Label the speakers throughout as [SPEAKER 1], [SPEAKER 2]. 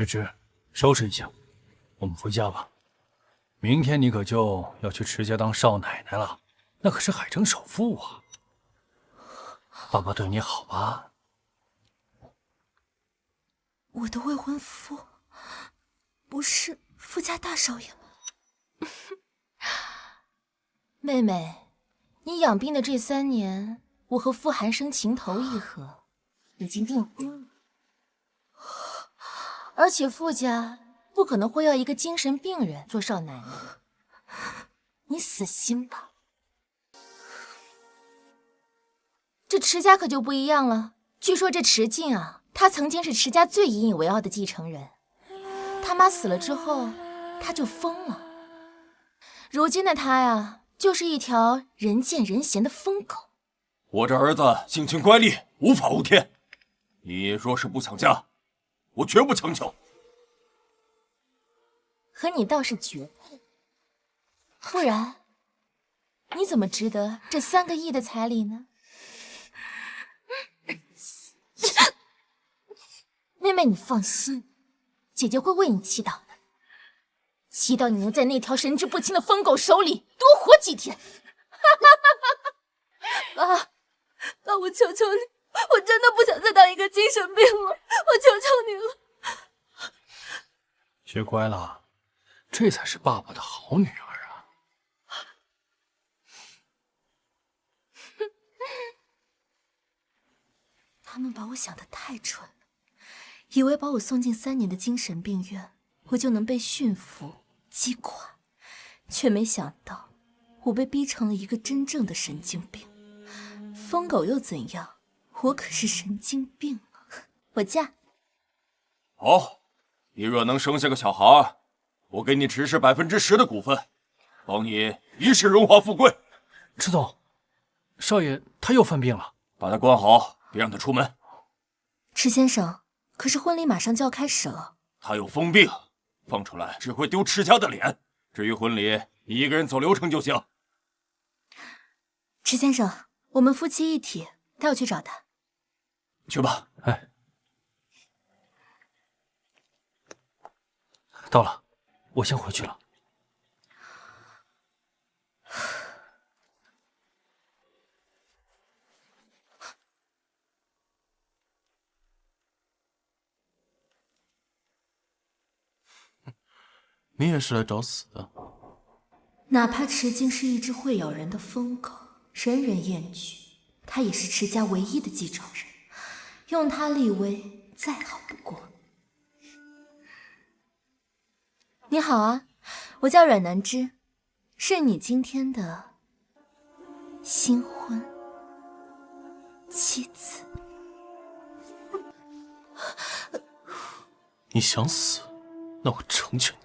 [SPEAKER 1] 日之，收拾一下，我们回家吧。明天你可就要去池家当少奶奶了，那可是海城首富啊！爸爸对你好吧？
[SPEAKER 2] 我的未婚夫不是富家大少爷吗？妹妹，你养病的这3年，我和傅寒生情投意合，已经订婚了。而且傅家不可能会要一个精神病人做少奶奶，你死心吧。这池家可就不一样了，据说这池静啊，他曾经是池家最引以为傲的继承人。他妈死了之后，他就疯了。如今的他呀，就是一条人见人嫌的疯狗。
[SPEAKER 3] 我这儿子性情乖戾，无法无天。你若是不想嫁，我绝不强求。
[SPEAKER 2] 和你倒是绝配，不然你怎么值得这3个亿的彩礼呢？妹妹，你放心，姐姐会为你祈祷的，祈祷你能在那条神志不清的疯狗手里多活几天。
[SPEAKER 4] 爸，我求求你，我真的不想再当一个精神病了，我求求你了。
[SPEAKER 1] 学乖了，这才是爸爸的好女儿啊！
[SPEAKER 2] 他们把我想得太蠢了，以为把我送进3年的精神病院，我就能被驯服、击垮，却没想到我被逼成了一个真正的神经病。疯狗又怎样？我可是神经病啊！我嫁。
[SPEAKER 3] 好，你若能生下个小孩，我给你池氏10%的股份，保你一世荣华富贵。
[SPEAKER 1] 池总，少爷他又犯病了，
[SPEAKER 3] 把他关好，别让他出门。
[SPEAKER 2] 池先生，可是婚礼马上就要开始了。
[SPEAKER 3] 他有疯病，放出来只会丢池家的脸。至于婚礼，你一个人走流程就行。
[SPEAKER 2] 池先生，我们夫妻一体，带我去找他。
[SPEAKER 3] 去吧。
[SPEAKER 1] 哎，到了，我先回去了。
[SPEAKER 5] 你也是来找死的？
[SPEAKER 2] 哪怕池静是一只会咬人的疯狗，人人厌惧，他也是池家唯一的继承人，用他立威再好不过。你好啊，我叫阮南枝，是你今天的新婚妻子。
[SPEAKER 5] 你想死，那我成全你。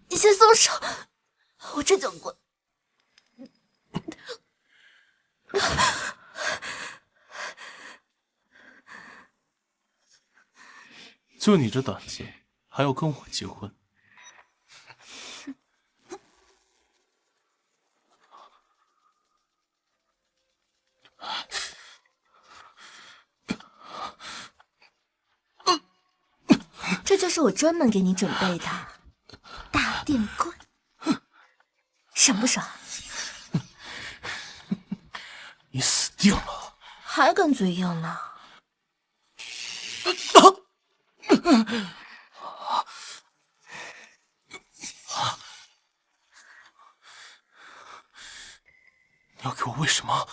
[SPEAKER 2] 你先松手，我这就滚。
[SPEAKER 5] 就你这胆子，还要跟我结婚？
[SPEAKER 2] 这就是我专门给你准备的大电棍，爽不爽？
[SPEAKER 5] 你死定了！
[SPEAKER 2] 还敢嘴硬呢？
[SPEAKER 5] 你要给我喂什么？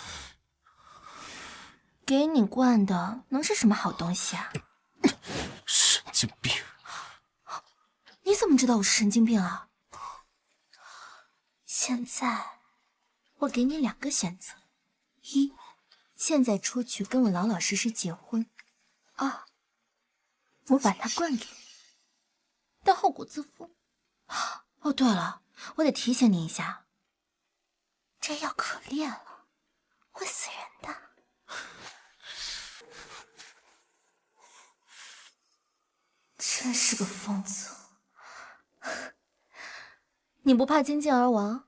[SPEAKER 2] 给你灌的能是什么好东西啊？
[SPEAKER 5] 神经病！
[SPEAKER 2] 你怎么知道我是神经病啊？现在我给你2个选择：一，现在出去跟我老老实实结婚；二，我把它灌给你，但后果自负。哦，对了，我得提醒你一下，这药可烈了，会死人的。真是个疯子！你不怕精尽而亡？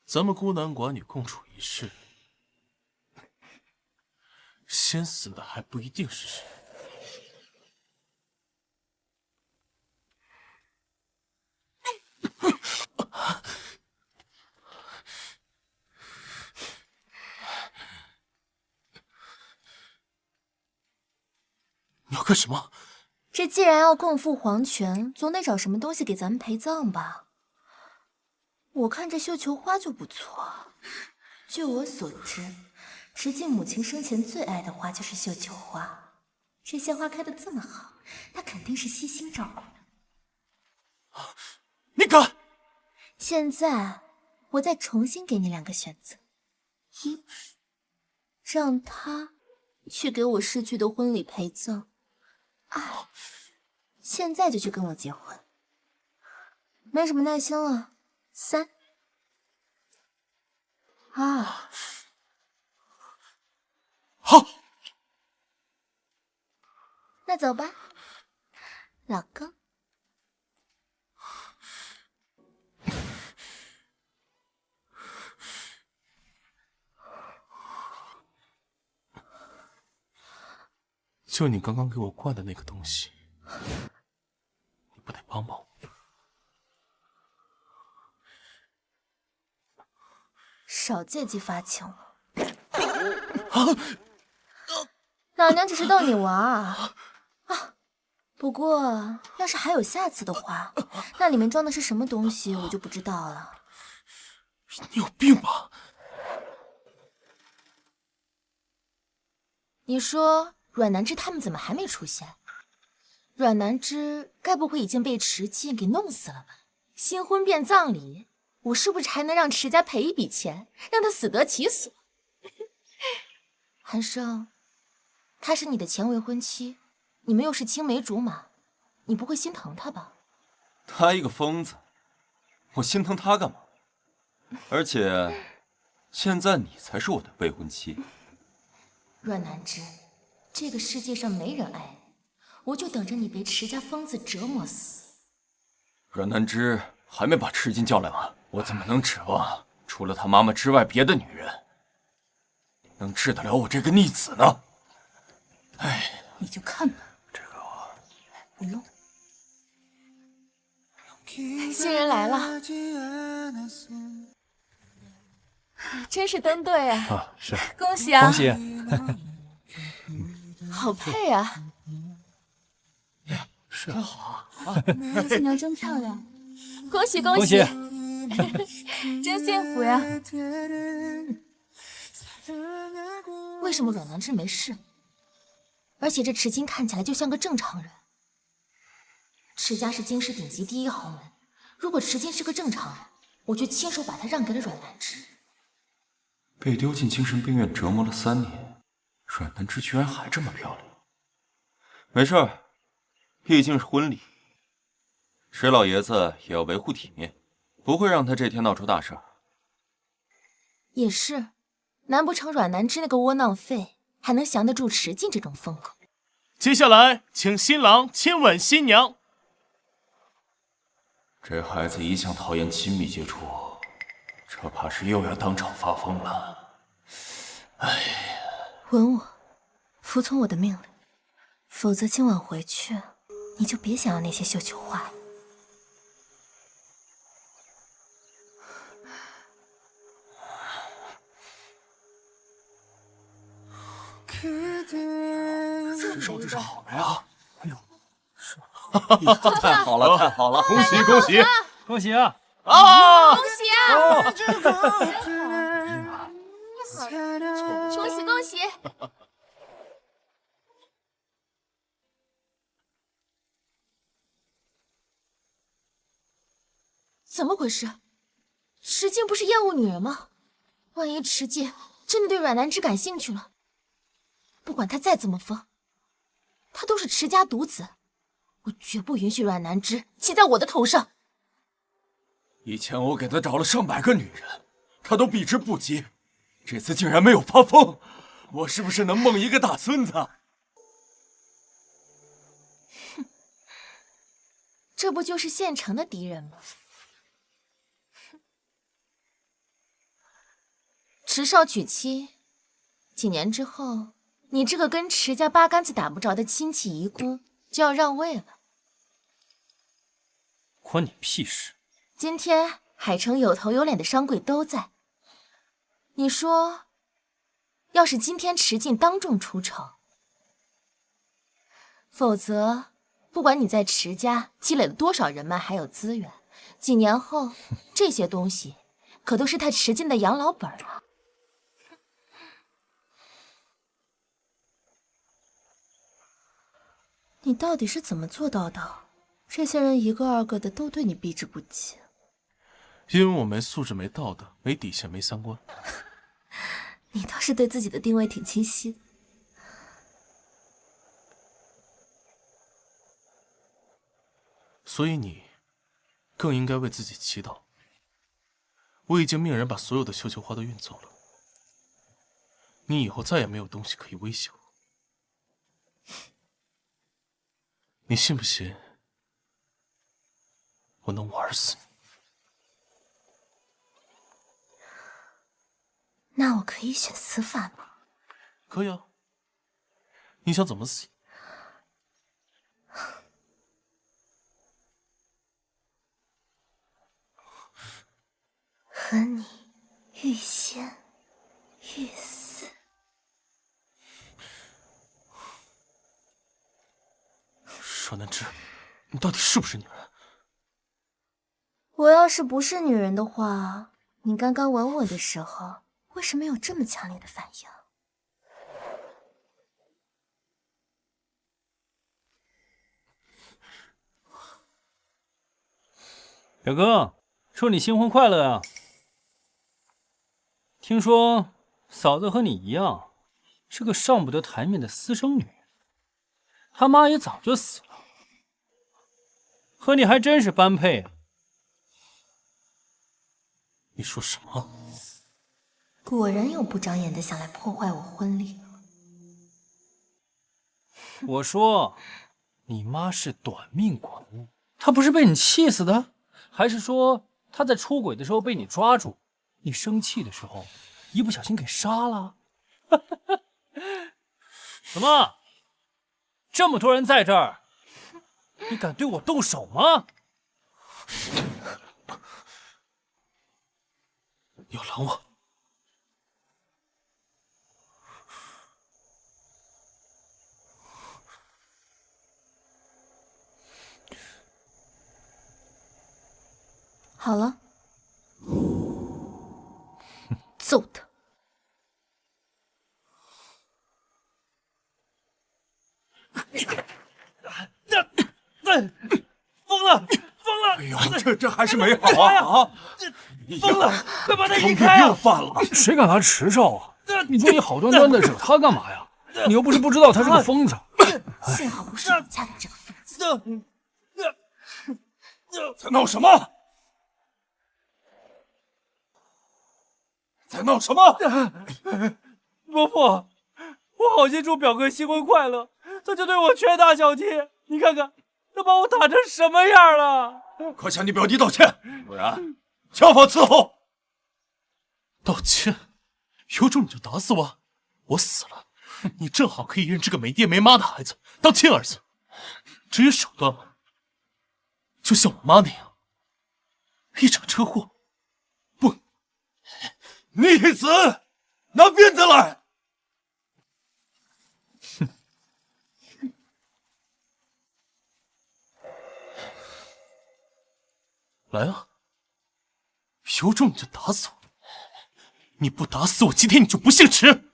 [SPEAKER 5] 咱们孤男寡女共处一室，先死的还不一定是谁。你要干什么？
[SPEAKER 2] 这既然要共赴黄泉，总得找什么东西给咱们陪葬吧。我看这绣球花就不错。据我所知，石进母亲生前最爱的花就是绣球花。这些花开得这么好，她肯定是悉心照顾的。
[SPEAKER 5] 你敢！
[SPEAKER 2] 现在我再重新给你2个选择：一，让他去给我逝去的婚礼陪葬；二，现在就去跟我结婚。没什么耐心了。3、2，
[SPEAKER 5] 好，
[SPEAKER 2] 那走吧，老公。
[SPEAKER 5] 就你刚刚给我灌的那个东西，你不得帮帮我？
[SPEAKER 2] 少借机发情了。老娘只是逗你玩啊！不过要是还有下次的话，那里面装的是什么东西我就不知道了。
[SPEAKER 5] 你有病吧？
[SPEAKER 2] 你说阮南芝他们怎么还没出现？阮南芝该不会已经被池进给弄死了吧？新婚变葬礼，我是不是还能让池家赔一笔钱，让他死得其所？韩胜，她是你的前未婚妻，你们又是青梅竹马，你不会心疼她吧？
[SPEAKER 3] 他一个疯子，我心疼他干嘛？而且，现在你才是我的未婚妻。
[SPEAKER 2] 阮南芝，这个世界上没人爱你，我就等着你被池家疯子折磨死。
[SPEAKER 3] 阮南芝还没把池金叫来吗？我怎么能指望除了他妈妈之外别的女人能治得了我这个逆子呢？哎，
[SPEAKER 4] 你就看吧。
[SPEAKER 3] 这个我
[SPEAKER 4] 不用。
[SPEAKER 2] 新人来了，真是登对啊！
[SPEAKER 1] 啊，是，
[SPEAKER 2] 恭喜啊！
[SPEAKER 1] 恭喜！
[SPEAKER 2] 好配啊！
[SPEAKER 5] 是啊，好啊。
[SPEAKER 4] 新娘真漂亮。
[SPEAKER 2] 恭喜恭
[SPEAKER 1] 恭
[SPEAKER 2] 喜！
[SPEAKER 1] 喜！
[SPEAKER 2] 真幸福呀！为什么阮南芝没事？而且这池金看起来就像个正常人。池家是京师顶级第1豪门，如果池金是个正常人，我就亲手把他让给了阮南芝。
[SPEAKER 3] 被丢进精神病院折磨了3年，阮南芝居然还这么漂亮。没事儿，毕竟是婚礼，石老爷子也要维护体面，不会让他这天闹出大事儿。
[SPEAKER 2] 也是，难不成阮南芝那个窝囊废还能降得住池进这种疯狗？
[SPEAKER 5] 接下来，请新郎亲吻新娘。
[SPEAKER 3] 这孩子一向讨厌亲密接触，这怕是又要当场发疯了。哎呀，
[SPEAKER 2] 吻我，服从我的命令，否则今晚回去你就别想要那些绣球花了。
[SPEAKER 3] 这手指是好的呀！哎呦，是太好了，太好了！
[SPEAKER 5] 恭喜恭喜
[SPEAKER 1] 恭喜啊！
[SPEAKER 5] 啊！
[SPEAKER 2] 恭喜啊！恭喜恭喜！怎么回事？池静不是厌恶女人吗？万一池静真的对阮南芝感兴趣了，不管他再怎么疯，他都是池家独子，我绝不允许阮南芝骑在我的头上。
[SPEAKER 3] 以前我给他找了上百个女人，他都避之不及，这次竟然没有发疯，我是不是能梦一个大孙子？
[SPEAKER 2] 哼，这不就是现成的敌人吗？池少娶妻，几年之后，你这个跟池家八竿子打不着的亲戚遗孤就要让位了。
[SPEAKER 1] 关你屁事！
[SPEAKER 2] 今天海城有头有脸的商柜都在，你说，要是今天池静当众出丑，否则不管你在池家积累了多少人脉还有资源，几年后这些东西可都是他池静的养老本啊。你到底是怎么做到的？这些人一个二个的都对你避之不及。
[SPEAKER 5] 因为我没素质、没道德、没底线、没三观。
[SPEAKER 2] 你倒是对自己的定位挺清晰的。
[SPEAKER 5] 所以你更应该为自己祈祷。我已经命人把所有的绣球花都运走了，你以后再也没有东西可以威胁我。你信不信我能玩死你？
[SPEAKER 2] 那我可以选死法吗？
[SPEAKER 5] 可以啊。你想怎么死？
[SPEAKER 2] 和你欲仙欲死。
[SPEAKER 5] 阮南枝，你到底是不是女人？
[SPEAKER 2] 我要是不是女人的话，你刚刚吻我的时候，为什么有这么强烈的反应？
[SPEAKER 1] 表哥，祝你新婚快乐啊！听说嫂子和你一样，是个上不得台面的私生女，他妈也早就死了，和你还真是般配啊！
[SPEAKER 5] 你说什么？
[SPEAKER 2] 果然有不长眼的想来破坏我婚礼。
[SPEAKER 1] 我说，你妈是短命鬼，她不是被你气死的？还是说她在出轨的时候被你抓住，你生气的时候一不小心给杀了？怎么，这么多人在这儿，你敢对我动手吗？
[SPEAKER 5] 你要拦我？
[SPEAKER 2] 好了，揍他！
[SPEAKER 1] 疯了，疯了！
[SPEAKER 3] 哎呦，这还是没好啊！
[SPEAKER 1] 疯了，快把他引开啊！
[SPEAKER 3] 又犯了，
[SPEAKER 1] 谁敢拿池少啊？你说你好端端的惹他干嘛呀？你又不是不知道他是个疯子。
[SPEAKER 2] 幸好不是你家的这个疯子。
[SPEAKER 3] 在闹什么？在闹什么？
[SPEAKER 1] 伯父，我好心祝表哥新婚快乐，他就对我拳打脚踢，你看看他把我打成什么样了！
[SPEAKER 3] 快向你表弟道歉，不然家法伺候。
[SPEAKER 5] 道歉？有种你就打死我！我死了，你正好可以认这个没爹没妈的孩子当亲儿子。至于手段嘛，就像我妈那样，一场车祸。不，
[SPEAKER 3] 逆子，拿鞭子来！
[SPEAKER 5] 来啊！有种你就打死我！你不打死我，今天你就不姓池！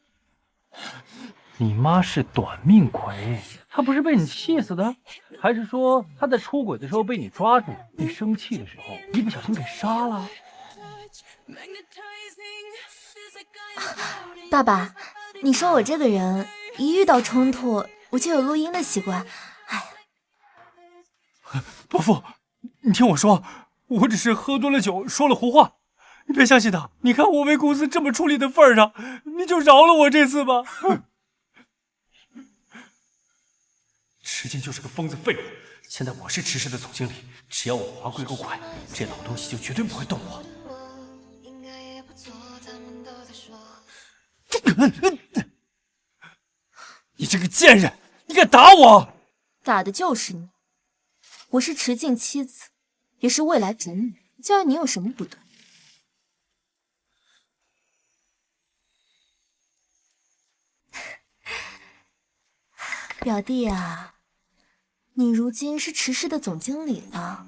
[SPEAKER 1] 你妈是短命鬼，她不是被你气死的？还是说她在出轨的时候被你抓住，你生气的时候一不小心给杀了？
[SPEAKER 2] 爸爸，你说我这个人一遇到冲突我就有录音的习惯。哎
[SPEAKER 1] 呀，伯父，你听我说，我只是喝多了酒，说了胡话，你别相信他。你看我为公司这么出力的份上，你就饶了我这次吧。池静就是个疯子废物，现在我是池氏的总经理，只要我华贵够快，这老东西就绝对不会动我。这个贱人，你敢打我！
[SPEAKER 2] 打的就是你。我是池静妻子，也是未来主女，教育你有什么不对？表弟啊，你如今是池氏的总经理了，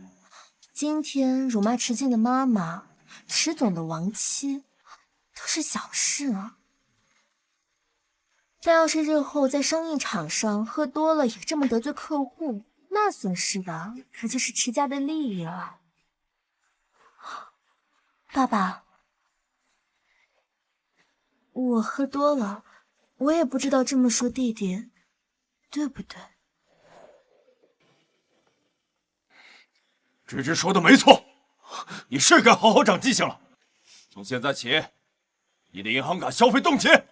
[SPEAKER 2] 今天辱骂池静的妈妈，池总的亡妻，都是小事啊。但要是日后在生意场上喝多了也这么得罪客户，那损失的可就是池家的利益了。爸爸，我喝多了，我也不知道这么说弟弟对不对。
[SPEAKER 3] 芝芝说的没错，你是该好好长记性了。从现在起，你的银行卡消费冻结，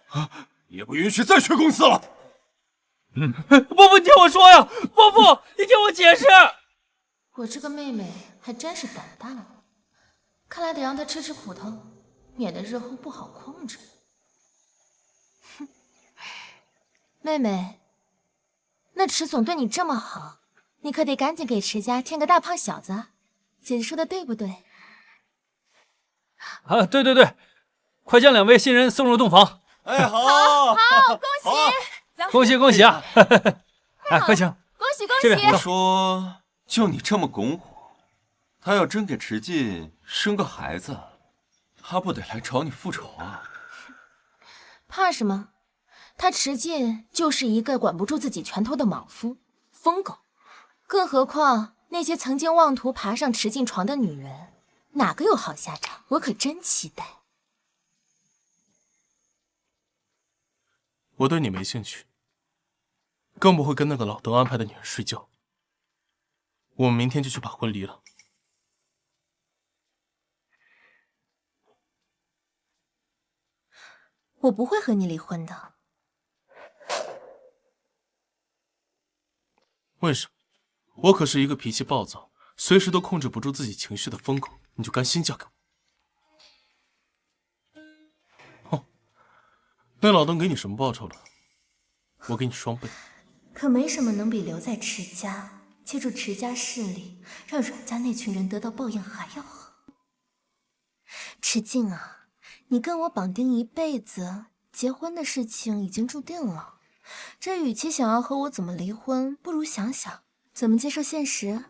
[SPEAKER 3] 也不允许再去公司了。
[SPEAKER 1] 伯父，你听我说呀！伯父，你听我解释。
[SPEAKER 2] 我这个妹妹还真是胆大了，看来得让她吃吃苦头，免得日后不好控制。哼，妹妹，那池总对你这么好，你可得赶紧给池家添个大胖小子。姐姐说的对不对？
[SPEAKER 1] 啊，对对对，快将2位新人送入洞房。
[SPEAKER 3] 哎，好，
[SPEAKER 1] 恭喜恭喜啊！哎，快请，
[SPEAKER 2] 恭喜恭
[SPEAKER 1] 这边
[SPEAKER 3] 我说，就你这么拱火，他要真给池静生个孩子，他不得来找你复仇啊？
[SPEAKER 2] 怕什么？他池静就是一个管不住自己拳头的莽夫、疯狗，更何况那些曾经妄图爬上池静床的女人，哪个有好下场？我可真期待。
[SPEAKER 5] 我对你没兴趣，更不会跟那个老邓安排的女人睡觉。我们明天就去办婚礼了。
[SPEAKER 2] 我不会和你离婚的。
[SPEAKER 5] 为什么？我可是一个脾气暴躁、随时都控制不住自己情绪的疯狗，你就甘心嫁给我？哦，那老邓给你什么报酬了？我给你双倍。
[SPEAKER 2] 可没什么能比留在池家，借助池家势力，让阮家那群人得到报应还要好。池静啊，你跟我绑定一辈子，结婚的事情已经注定了。这与其想要和我怎么离婚，不如想想怎么接受现实。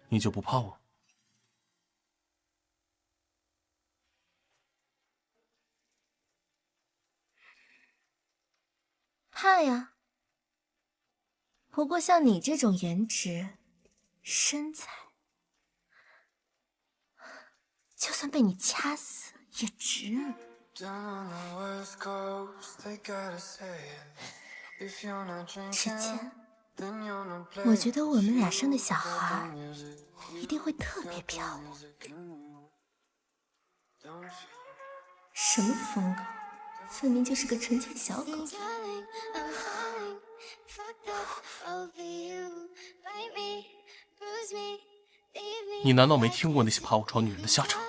[SPEAKER 5] 你就不怕我？
[SPEAKER 2] 怕呀。不过像你这种颜值、身材，就算被你掐死也值。之前，我觉得我们俩生的小孩一定会特别漂亮。什么疯狗，分明就是个纯情小狗。
[SPEAKER 5] 你难道没听过那些爬我床女人的下场？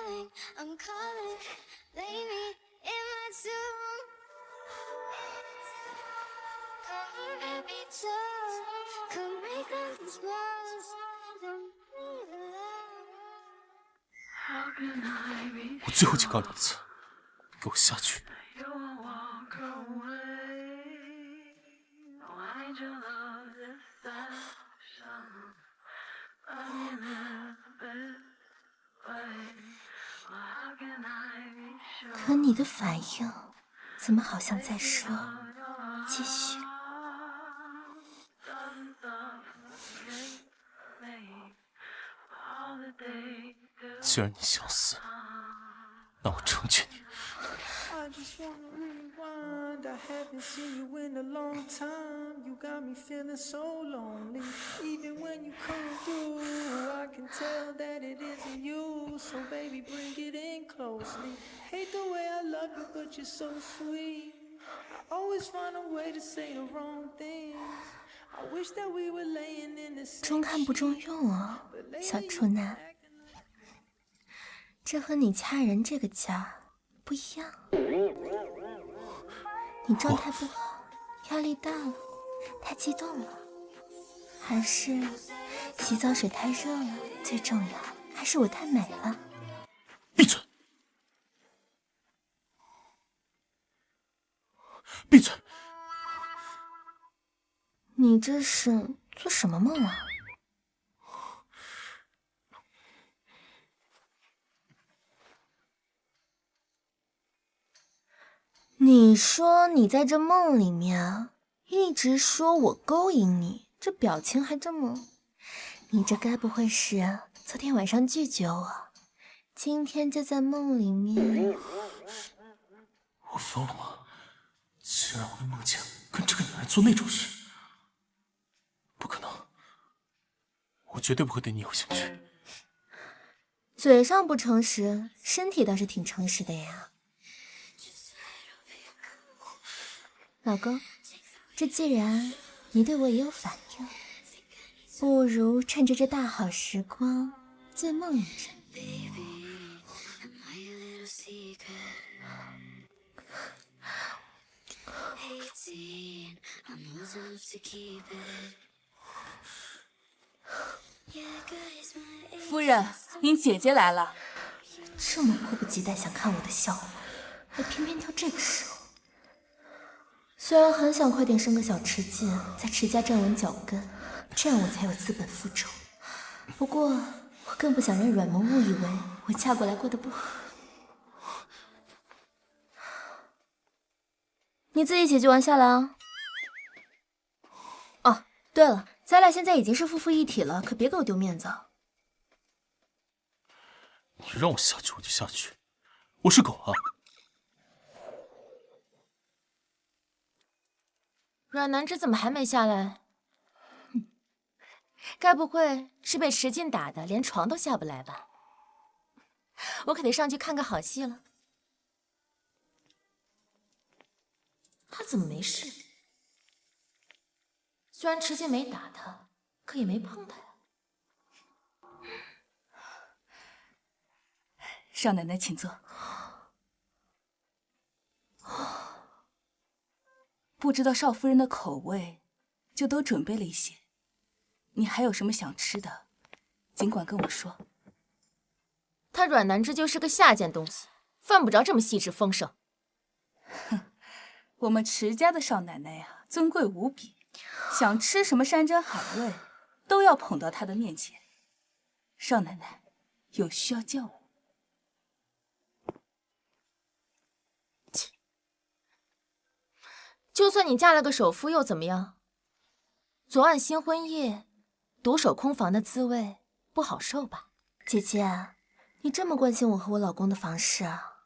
[SPEAKER 5] 我最后警告你一次，给我下去！
[SPEAKER 2] 可你的反应怎么好像在说继续？
[SPEAKER 5] 既然你想死，那我成全你。
[SPEAKER 6] I just wanna rewind. I haven't seen you in a long time. You got me feeling so lonely. Even when you come through, I can tell that it isn't you. So baby, bring it in closely. Hate the way I love you, but you're so sweet. I always find a way to say the wrong things. I wish that we were laying in the same
[SPEAKER 2] 中看不中用啊，小处男。这和你掐人这个架不一样。你状态不好，压力大了，太激动了，还是洗澡水太热了？最重要还是我太美了。
[SPEAKER 5] 闭嘴！闭嘴！
[SPEAKER 2] 你这是做什么梦啊？你说你在这梦里面一直说我勾引你，这表情还这么……你这该不会是昨天晚上拒绝我，今天就在梦里面？
[SPEAKER 5] 我疯了吗？竟然会梦见跟这个女人做那种事？不可能！我绝对不会对你有兴趣。
[SPEAKER 2] 嘴上不诚实，身体倒是挺诚实的呀。老公，这既然你对我也有反应，不如趁着这大好时光醉梦一阵。
[SPEAKER 4] 夫人，您姐姐来了。
[SPEAKER 2] 这么迫不及待想看我的笑话，还偏偏挑这个时候。虽然很想快点生个小池姐，在池家站稳脚跟，这样我才有资本复仇。不过我更不想让阮萌误以为我嫁过来过得不好。你自己解决完下来啊。哦，对了，咱俩现在已经是夫妇一体了，可别给我丢面子啊。
[SPEAKER 5] 你让我下去我就下去，我是狗啊！
[SPEAKER 2] 阮南芝怎么还没下来？该不会是被池静打的，连床都下不来吧？我可得上去看个好戏了。他怎么没事？虽然池静没打他，可也没碰他呀。
[SPEAKER 4] 少奶奶，请坐。不知道少夫人的口味，就都准备了一些。你还有什么想吃的，尽管跟我说。
[SPEAKER 2] 他阮南芝就是个下贱东西，犯不着这么细致丰盛。
[SPEAKER 4] 哼，我们池家的少奶奶呀，尊贵无比，想吃什么山珍海味，都要捧到她的面前。少奶奶有需要叫我。
[SPEAKER 2] 就算你嫁了个首富又怎么样？昨晚新婚夜，独守空房的滋味不好受吧？姐姐，你这么关心我和我老公的房事啊？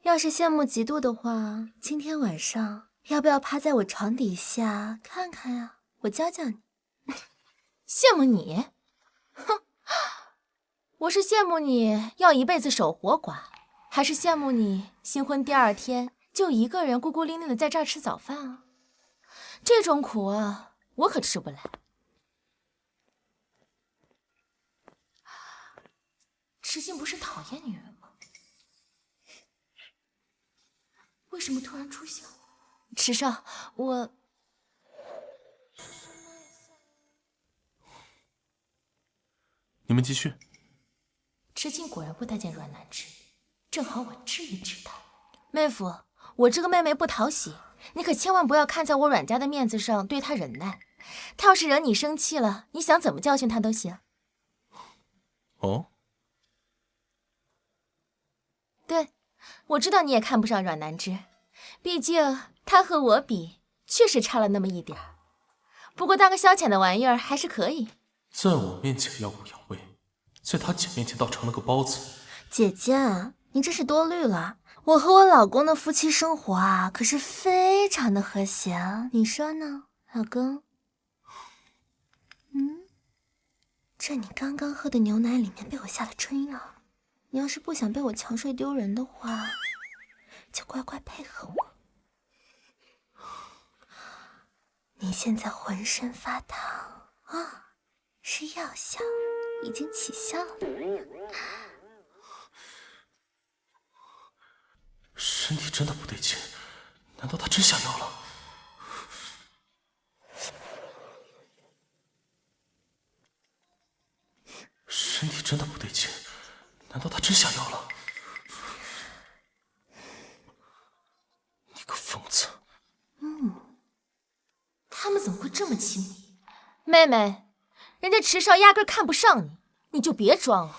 [SPEAKER 2] 要是羡慕嫉妒的话，今天晚上要不要趴在我床底下看看呀？我教教你。羡慕你？哼，我是羡慕你要一辈子守活寡，还是羡慕你新婚第2天就一个人孤孤零零的在这儿吃早饭啊？这种苦啊，我可吃不来。池静不是讨厌女人吗？为什么突然出现我？池少，我……
[SPEAKER 5] 你们继续。
[SPEAKER 2] 池静果然不待见阮南芝，正好我治一治她。妹夫，我这个妹妹不讨喜，你可千万不要看在我阮家的面子上对她忍耐。她要是惹你生气了，你想怎么教训她都行。
[SPEAKER 5] 哦，
[SPEAKER 2] 对，我知道你也看不上阮南芝，毕竟她和我比，确实差了那么一点儿。不过当个消遣的玩意儿还是可以。
[SPEAKER 5] 在我面前耀武扬威，在他姐面前倒成了个包子。
[SPEAKER 2] 姐姐，你这是多虑了。我和我老公的夫妻生活啊，可是非常的和谐啊，你说呢，老公？这你刚刚喝的牛奶里面被我下了春药，你要是不想被我强睡丢人的话，就乖乖配合我。你现在浑身发烫啊，是药效已经起效了。
[SPEAKER 5] 身体真的不对劲，难道他真下药了？身体真的不对劲，难道他真下药了？你个疯子！
[SPEAKER 2] 他们怎么会这么亲密？妹妹，人家池少压根看不上你，你就别装了。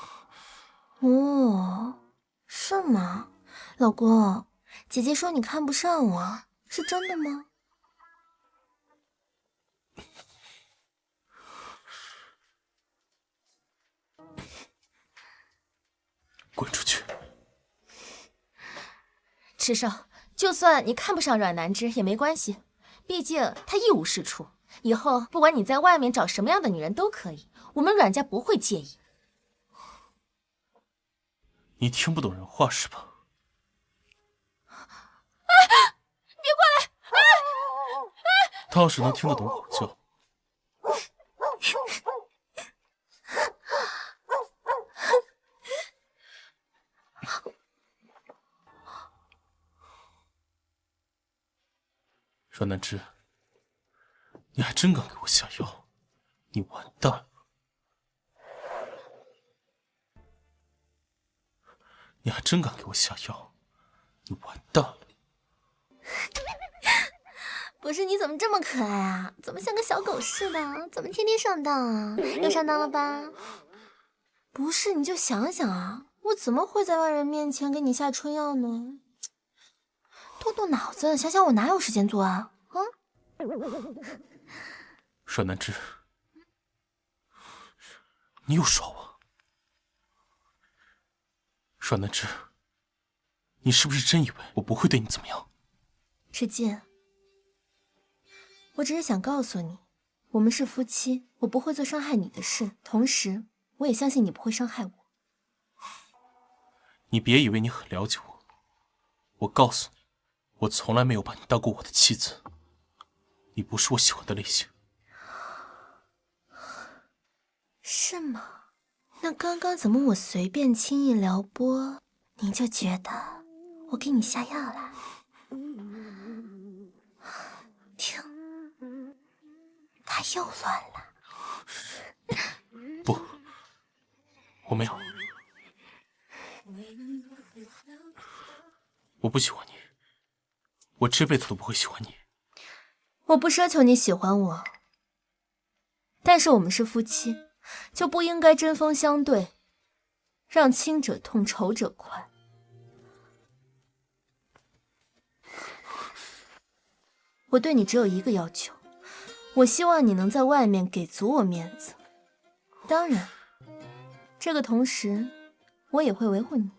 [SPEAKER 2] 哦，是吗？老公，姐姐说你看不上我，是真的吗？
[SPEAKER 5] 滚出去！
[SPEAKER 2] 池少，就算你看不上阮南枝也没关系，毕竟她一无是处。以后不管你在外面找什么样的女人都可以，我们阮家不会介意。
[SPEAKER 5] 你听不懂人话是吧？
[SPEAKER 2] 别过来！
[SPEAKER 5] 他要是能听得懂吼叫，阮南枝，你还真敢给我下药，你完蛋了！你还真敢给我下药，你完蛋了！
[SPEAKER 2] 不是，你怎么这么可爱啊？怎么像个小狗似的？怎么天天上当啊？又上当了吧？不是，你就想想啊，我怎么会在外人面前给你下春药呢？动动脑子，想想我哪有时间做啊？啊！
[SPEAKER 5] 阮南枝，你又耍我！阮南枝，你是不是真以为我不会对你怎么样？
[SPEAKER 2] 池静，我只是想告诉你，我们是夫妻，我不会做伤害你的事，同时我也相信你不会伤害我。
[SPEAKER 5] 你别以为你很了解我，我告诉你，我从来没有把你当过我的妻子，你不是我喜欢的类型。
[SPEAKER 2] 是吗？那刚刚怎么我随便轻易撩拨，你就觉得我给你下药了？听，他又乱了。
[SPEAKER 5] 不，我没有，我不喜欢你，我这辈子都不会喜欢你。
[SPEAKER 2] 我不奢求你喜欢我，但是我们是夫妻，就不应该针锋相对，让亲者痛，仇者快。我对你只有一个要求，我希望你能在外面给足我面子。当然，这个同时，我也会维护你。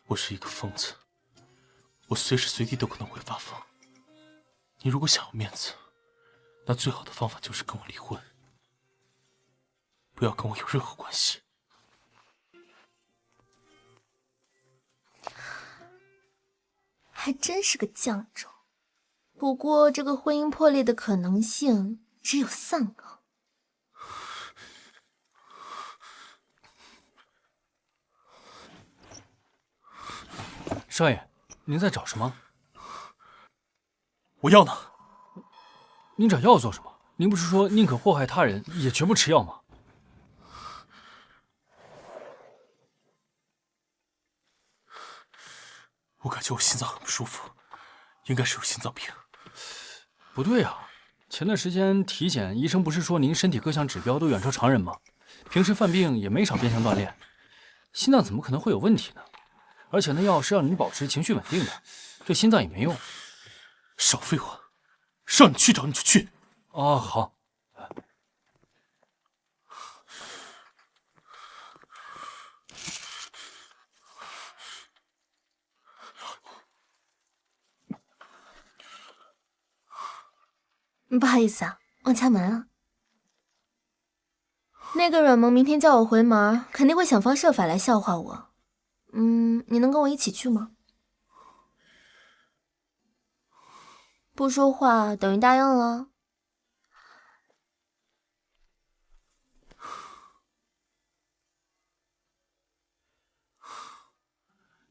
[SPEAKER 5] 我是一个疯子，我随时随地都可能会发疯。你如果想要面子，那最好的方法就是跟我离婚，不要跟我有任何关系。
[SPEAKER 2] 还真是个犟种，不过这个婚姻破裂的可能性只有3个。
[SPEAKER 1] 少爷，您在找什么？
[SPEAKER 5] 我药呢？
[SPEAKER 1] 您找药做什么？您不是说宁可祸害他人，也绝不吃药吗？
[SPEAKER 5] 我感觉我心脏很不舒服，应该是有心脏病。
[SPEAKER 1] 不对啊，前段时间体检，医生不是说您身体各项指标都远超常人吗？平时犯病也没少变相锻炼，心脏怎么可能会有问题呢？而且那药是让你保持情绪稳定的，对心脏也没用。
[SPEAKER 5] 少废话，让你去找你就去。
[SPEAKER 1] 哦，好。
[SPEAKER 2] 不好意思啊，忘敲门了。那个阮萌明天叫我回门，肯定会想方设法来笑话我。你能跟我一起去吗？不说话等于答应了。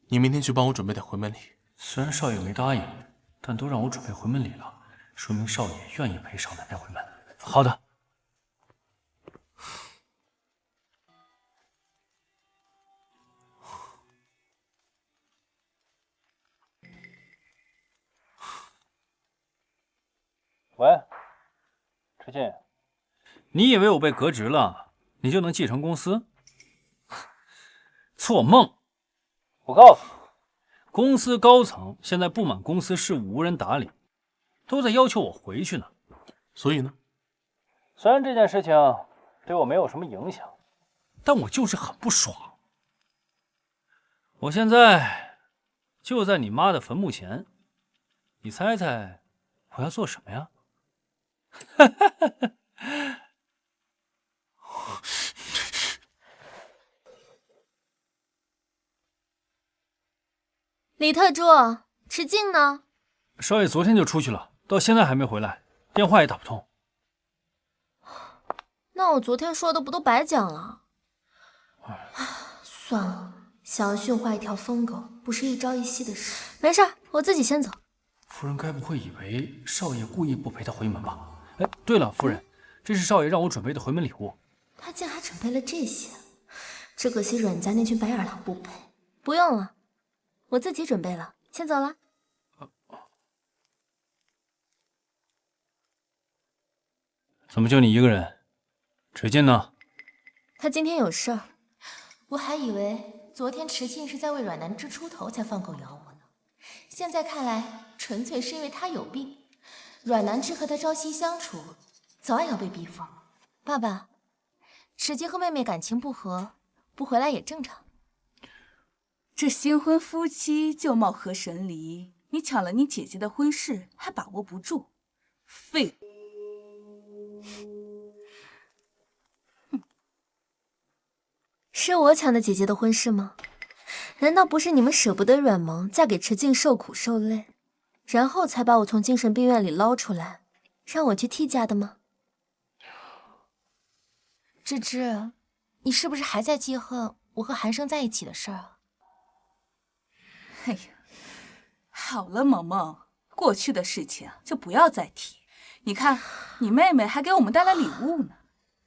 [SPEAKER 5] 你明天去帮我准备点回门礼。
[SPEAKER 1] 虽然少爷没答应，但都让我准备回门礼了，说明少爷愿意陪少奶奶回门。好的。喂，池进，你以为我被革职了，你就能继承公司？做梦！我告诉你，公司高层现在不满公司事务无人打理，都在要求我回去呢。
[SPEAKER 5] 所以呢？
[SPEAKER 1] 虽然这件事情对我没有什么影响，但我就是很不爽。我现在就在你妈的坟墓前，你猜猜我要做什么呀？
[SPEAKER 2] 李特助，池静呢？
[SPEAKER 1] 少爷昨天就出去了，到现在还没回来，电话也打不通。
[SPEAKER 2] 那我昨天说的不都白讲了？算了，想要驯化一条疯狗，不是一朝一夕的事。没事，我自己先走。
[SPEAKER 1] 夫人该不会以为少爷故意不陪她回门吧？哎，对了，夫人，这是少爷让我准备的回门礼物。
[SPEAKER 2] 他竟还准备了这些，只可惜阮家那群白眼狼不配。不用了，我自己准备了，先走了。
[SPEAKER 1] 怎么就你一个人？池进呢？
[SPEAKER 2] 他今天有事儿。我还以为昨天池静是在为阮南枝出头才放狗咬我呢，现在看来纯粹是因为他有病。阮南枝和他朝夕相处，早晚要被逼疯。爸爸，池静和妹妹感情不和，不回来也正常。
[SPEAKER 4] 这新婚夫妻就貌合神离，你抢了你姐姐的婚事还把握不住，废物！
[SPEAKER 2] 是我抢的姐姐的婚事吗？难道不是你们舍不得阮萌嫁给池静受苦受累，然后才把我从精神病院里捞出来，让我去替嫁的吗？芝芝，你是不是还在记恨我和韩生在一起的事儿啊？
[SPEAKER 4] 哎呀，好了，萌萌，过去的事情就不要再提。你看，你妹妹还给我们带了礼物呢，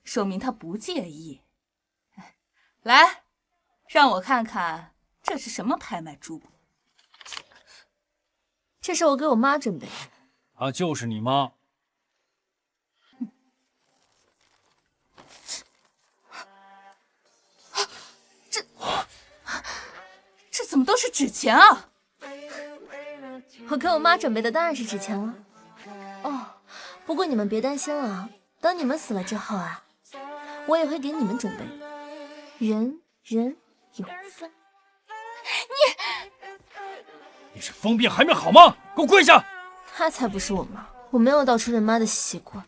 [SPEAKER 4] 说明她不介意。来，让我看看这是什么拍卖珠宝。
[SPEAKER 2] 这是我给我妈准备的。
[SPEAKER 1] 啊，就是你妈。
[SPEAKER 4] 这怎么都是纸钱啊？
[SPEAKER 2] 我给我妈准备的当然是纸钱了。哦，不过你们别担心了，等你们死了之后啊，我也会给你们准备的。人人有份。
[SPEAKER 1] 你是疯病还没好吗？给我跪下！
[SPEAKER 2] 她才不是我妈，我没有倒出人妈的习惯。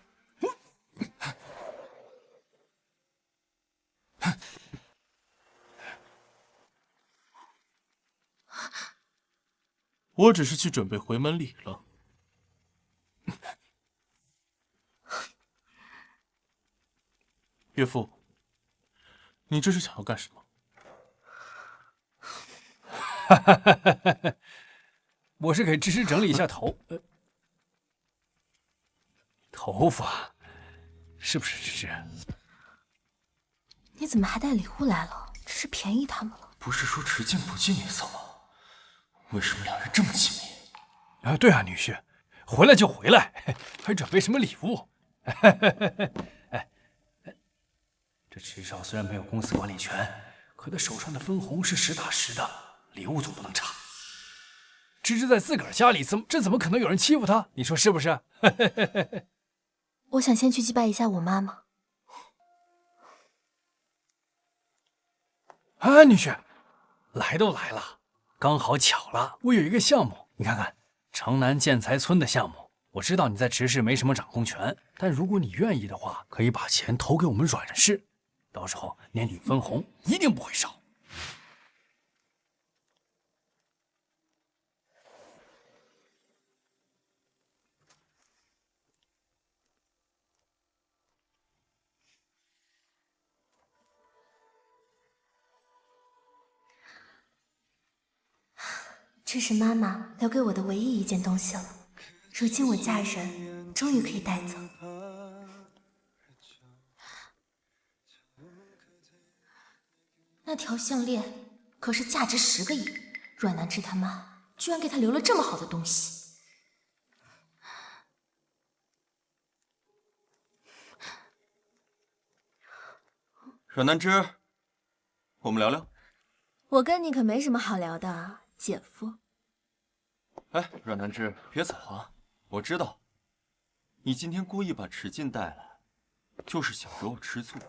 [SPEAKER 5] 我只是去准备回门礼了。岳父，你这是想要干什么？
[SPEAKER 1] 我是给芝芝整理一下头发，是不是芝芝？
[SPEAKER 2] 你怎么还带礼物来了？这是便宜他们了。
[SPEAKER 3] 不是说池静不近女色吗？为什么两人这么亲密？
[SPEAKER 1] 啊，对啊，女婿，回来就回来，还准备什么礼物？这池少虽然没有公司管理权，可他手上的分红是实打实的，礼物总不能差。芝芝在自个儿家里，怎么可能有人欺负她？你说是不是？
[SPEAKER 2] 我想先去祭拜一下我妈妈。
[SPEAKER 1] 啊，女婿，来都来了，刚好巧了，我有一个项目，你看看，城南建材村的项目。我知道你在池氏没什么掌控权，但如果你愿意的话，可以把钱投给我们阮氏，到时候年底分红一定不会少。
[SPEAKER 2] 这是妈妈留给我的唯一一件东西了。如今我嫁人，终于可以带走。那条项链可是价值10个亿，阮南芝他妈居然给他留了这么好的东西。
[SPEAKER 3] 阮南芝，我们聊聊。
[SPEAKER 2] 我跟你可没什么好聊的，姐夫。
[SPEAKER 3] 哎，阮南芝，别走啊！我知道，你今天故意把池进带来，就是想惹我吃醋。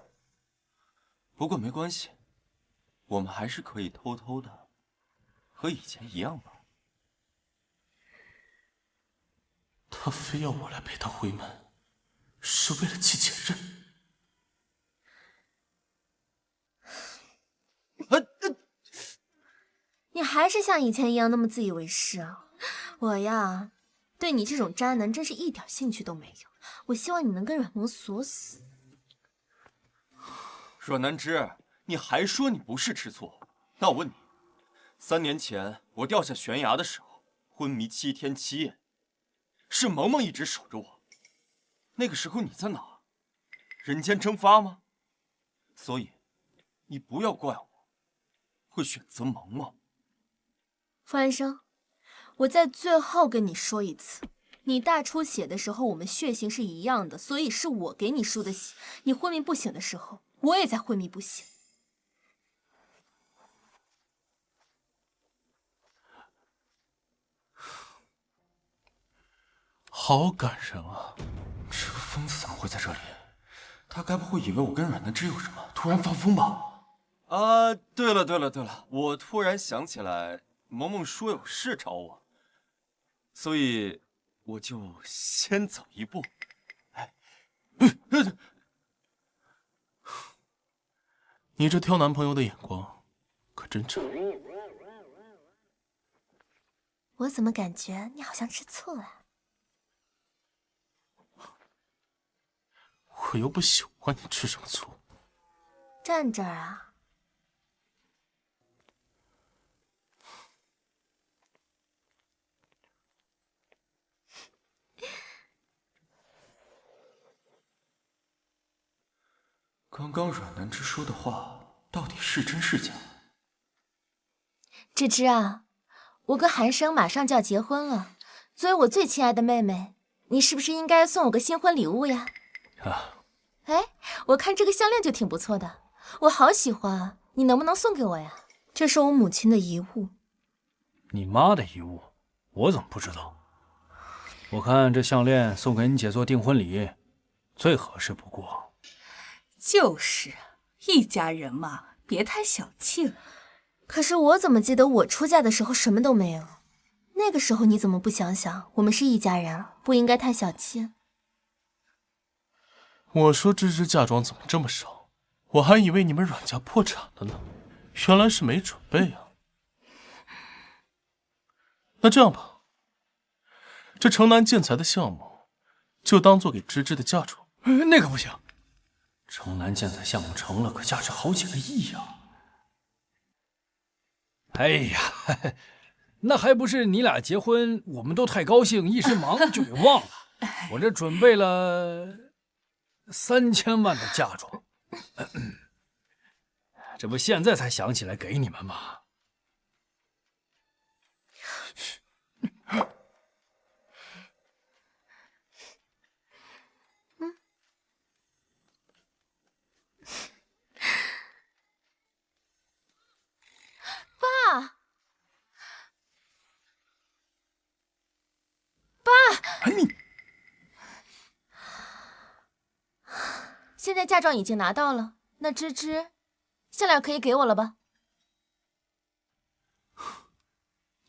[SPEAKER 3] 不过没关系，我们还是可以偷偷的，和以前一样吧。
[SPEAKER 5] 他非要我来陪他回门，是为了妻前任。
[SPEAKER 2] 你还是像以前一样那么自以为是啊！我呀，对你这种渣男真是一点兴趣都没有。我希望你能跟阮萌锁死。
[SPEAKER 3] 阮南芝，你还说你不是吃醋？那我问你，3年前我掉下悬崖的时候，昏迷7天7夜，是萌萌一直守着我。那个时候你在哪？人间蒸发吗？所以，你不要怪我，会选择萌萌。
[SPEAKER 2] 傅安生，我在最后跟你说一次，你大出血的时候我们血型是一样的，所以是我给你输的血。你昏迷不醒的时候，我也在昏迷不醒。
[SPEAKER 5] 好感人啊！
[SPEAKER 3] 这个疯子怎么会在这里？他该不会以为我跟阮南芝有什么，突然放风吧？啊，对了，我突然想起来，萌萌说有事找我，所以我就先走一步。哎，
[SPEAKER 5] 你这挑男朋友的眼光可真正。
[SPEAKER 2] 我怎么感觉你好像吃醋了？
[SPEAKER 5] 我又不喜欢你吃什么醋。
[SPEAKER 2] 站这儿啊！
[SPEAKER 3] 刚刚阮南芝说的话到底是真是假？
[SPEAKER 2] 芝芝啊，我跟韩生马上就要结婚了，作为我最亲爱的妹妹，你是不是应该送我个新婚礼物呀？
[SPEAKER 1] 啊，
[SPEAKER 2] 哎，我看这个项链就挺不错的，我好喜欢啊，你能不能送给我呀？这是我母亲的遗物。
[SPEAKER 1] 你妈的遗物，我怎么不知道？我看这项链送给你姐做订婚礼，最合适不过。
[SPEAKER 4] 就是一家人嘛，别太小气了。
[SPEAKER 2] 可是我怎么记得我出嫁的时候什么都没有？那个时候你怎么不想想，我们是一家人，不应该太小气？
[SPEAKER 5] 我说芝芝嫁妆怎么这么少？我还以为你们阮家破产了呢，原来是没准备啊。那这样吧，这城南建材的项目就当做给芝芝的嫁妆。
[SPEAKER 1] 那可不行，城南建材项目成了，可价值好几个亿呀！哎呀，那还不是你俩结婚，我们都太高兴，一时忙就给忘了。我这准备了3000万的嫁妆，这不现在才想起来给你们吗？
[SPEAKER 2] 爸，
[SPEAKER 1] 你
[SPEAKER 2] 现在嫁妆已经拿到了，那芝芝，项链可以给我了吧？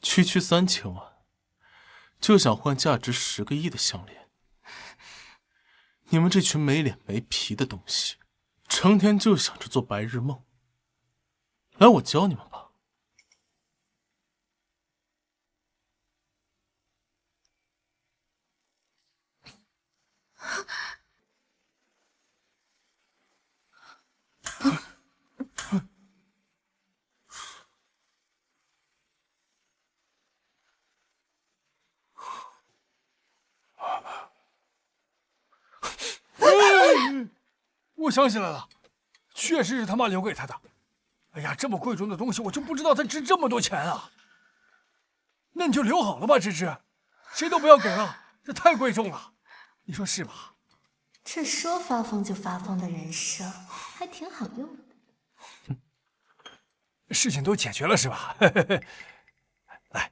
[SPEAKER 5] 区区3000万，就想换价值10个亿的项链？你们这群没脸没皮的东西，成天就想着做白日梦。来，我教你们吧。
[SPEAKER 1] 想起来了，确实是他妈留给他的。哎呀，这么贵重的东西，我就不知道它值这么多钱啊！那你就留好了吧，芝芝，谁都不要给了，这太贵重了，你说是吧？
[SPEAKER 2] 这说发疯就发疯的人设，还挺好用的。
[SPEAKER 1] 事情都解决了是吧？来，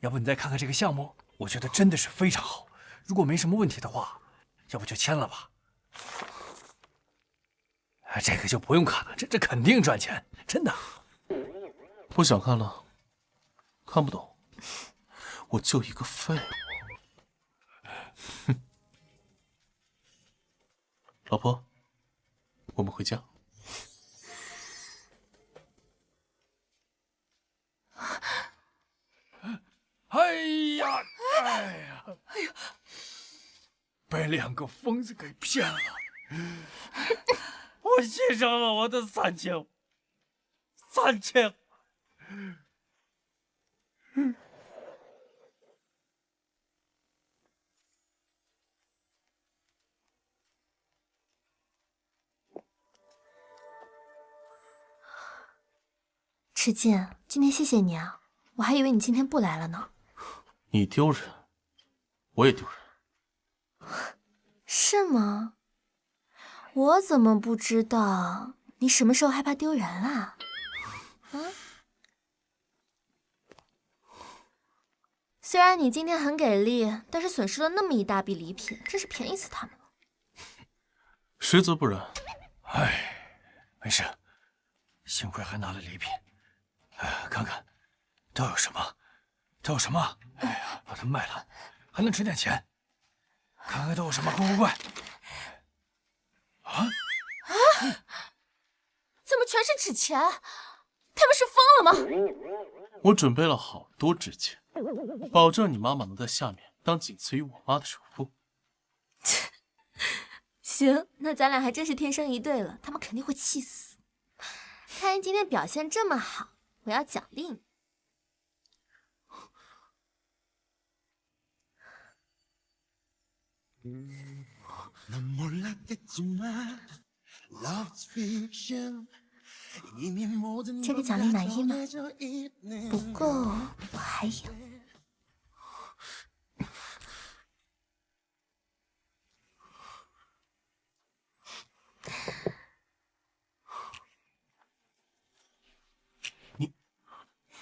[SPEAKER 1] 要不你再看看这个项目，我觉得真的是非常好。如果没什么问题的话，要不就签了吧。这个就不用看了，这肯定赚钱，真的。
[SPEAKER 5] 不想看了，看不懂，我就一个废物。哼，老婆，我们回家。
[SPEAKER 1] 哎呀，被两个疯子给骗了。我献上了我的3000，
[SPEAKER 2] 池静，今天谢谢你啊，我还以为你今天不来了呢。
[SPEAKER 5] 你丢人，我也丢人。
[SPEAKER 2] 是吗？我怎么不知道？你什么时候害怕丢人啊？虽然你今天很给力，但是损失了那么一大笔礼品，真是便宜死他们了。
[SPEAKER 5] 实则不然。
[SPEAKER 1] 没事，幸亏还拿了礼品。看看都有什么？哎呀，把它卖了，还能值点钱。看看都有什么，快！
[SPEAKER 2] 怎么全是纸钱？他们是疯了吗？
[SPEAKER 5] 我准备了好多纸钱，保证你妈妈能在下面当仅次于我妈的首富。
[SPEAKER 2] 行，那咱俩还真是天生一对了，他们肯定会气死。看你今天表现这么好，我要奖励你。这个奖励满意吗？不够，我还有。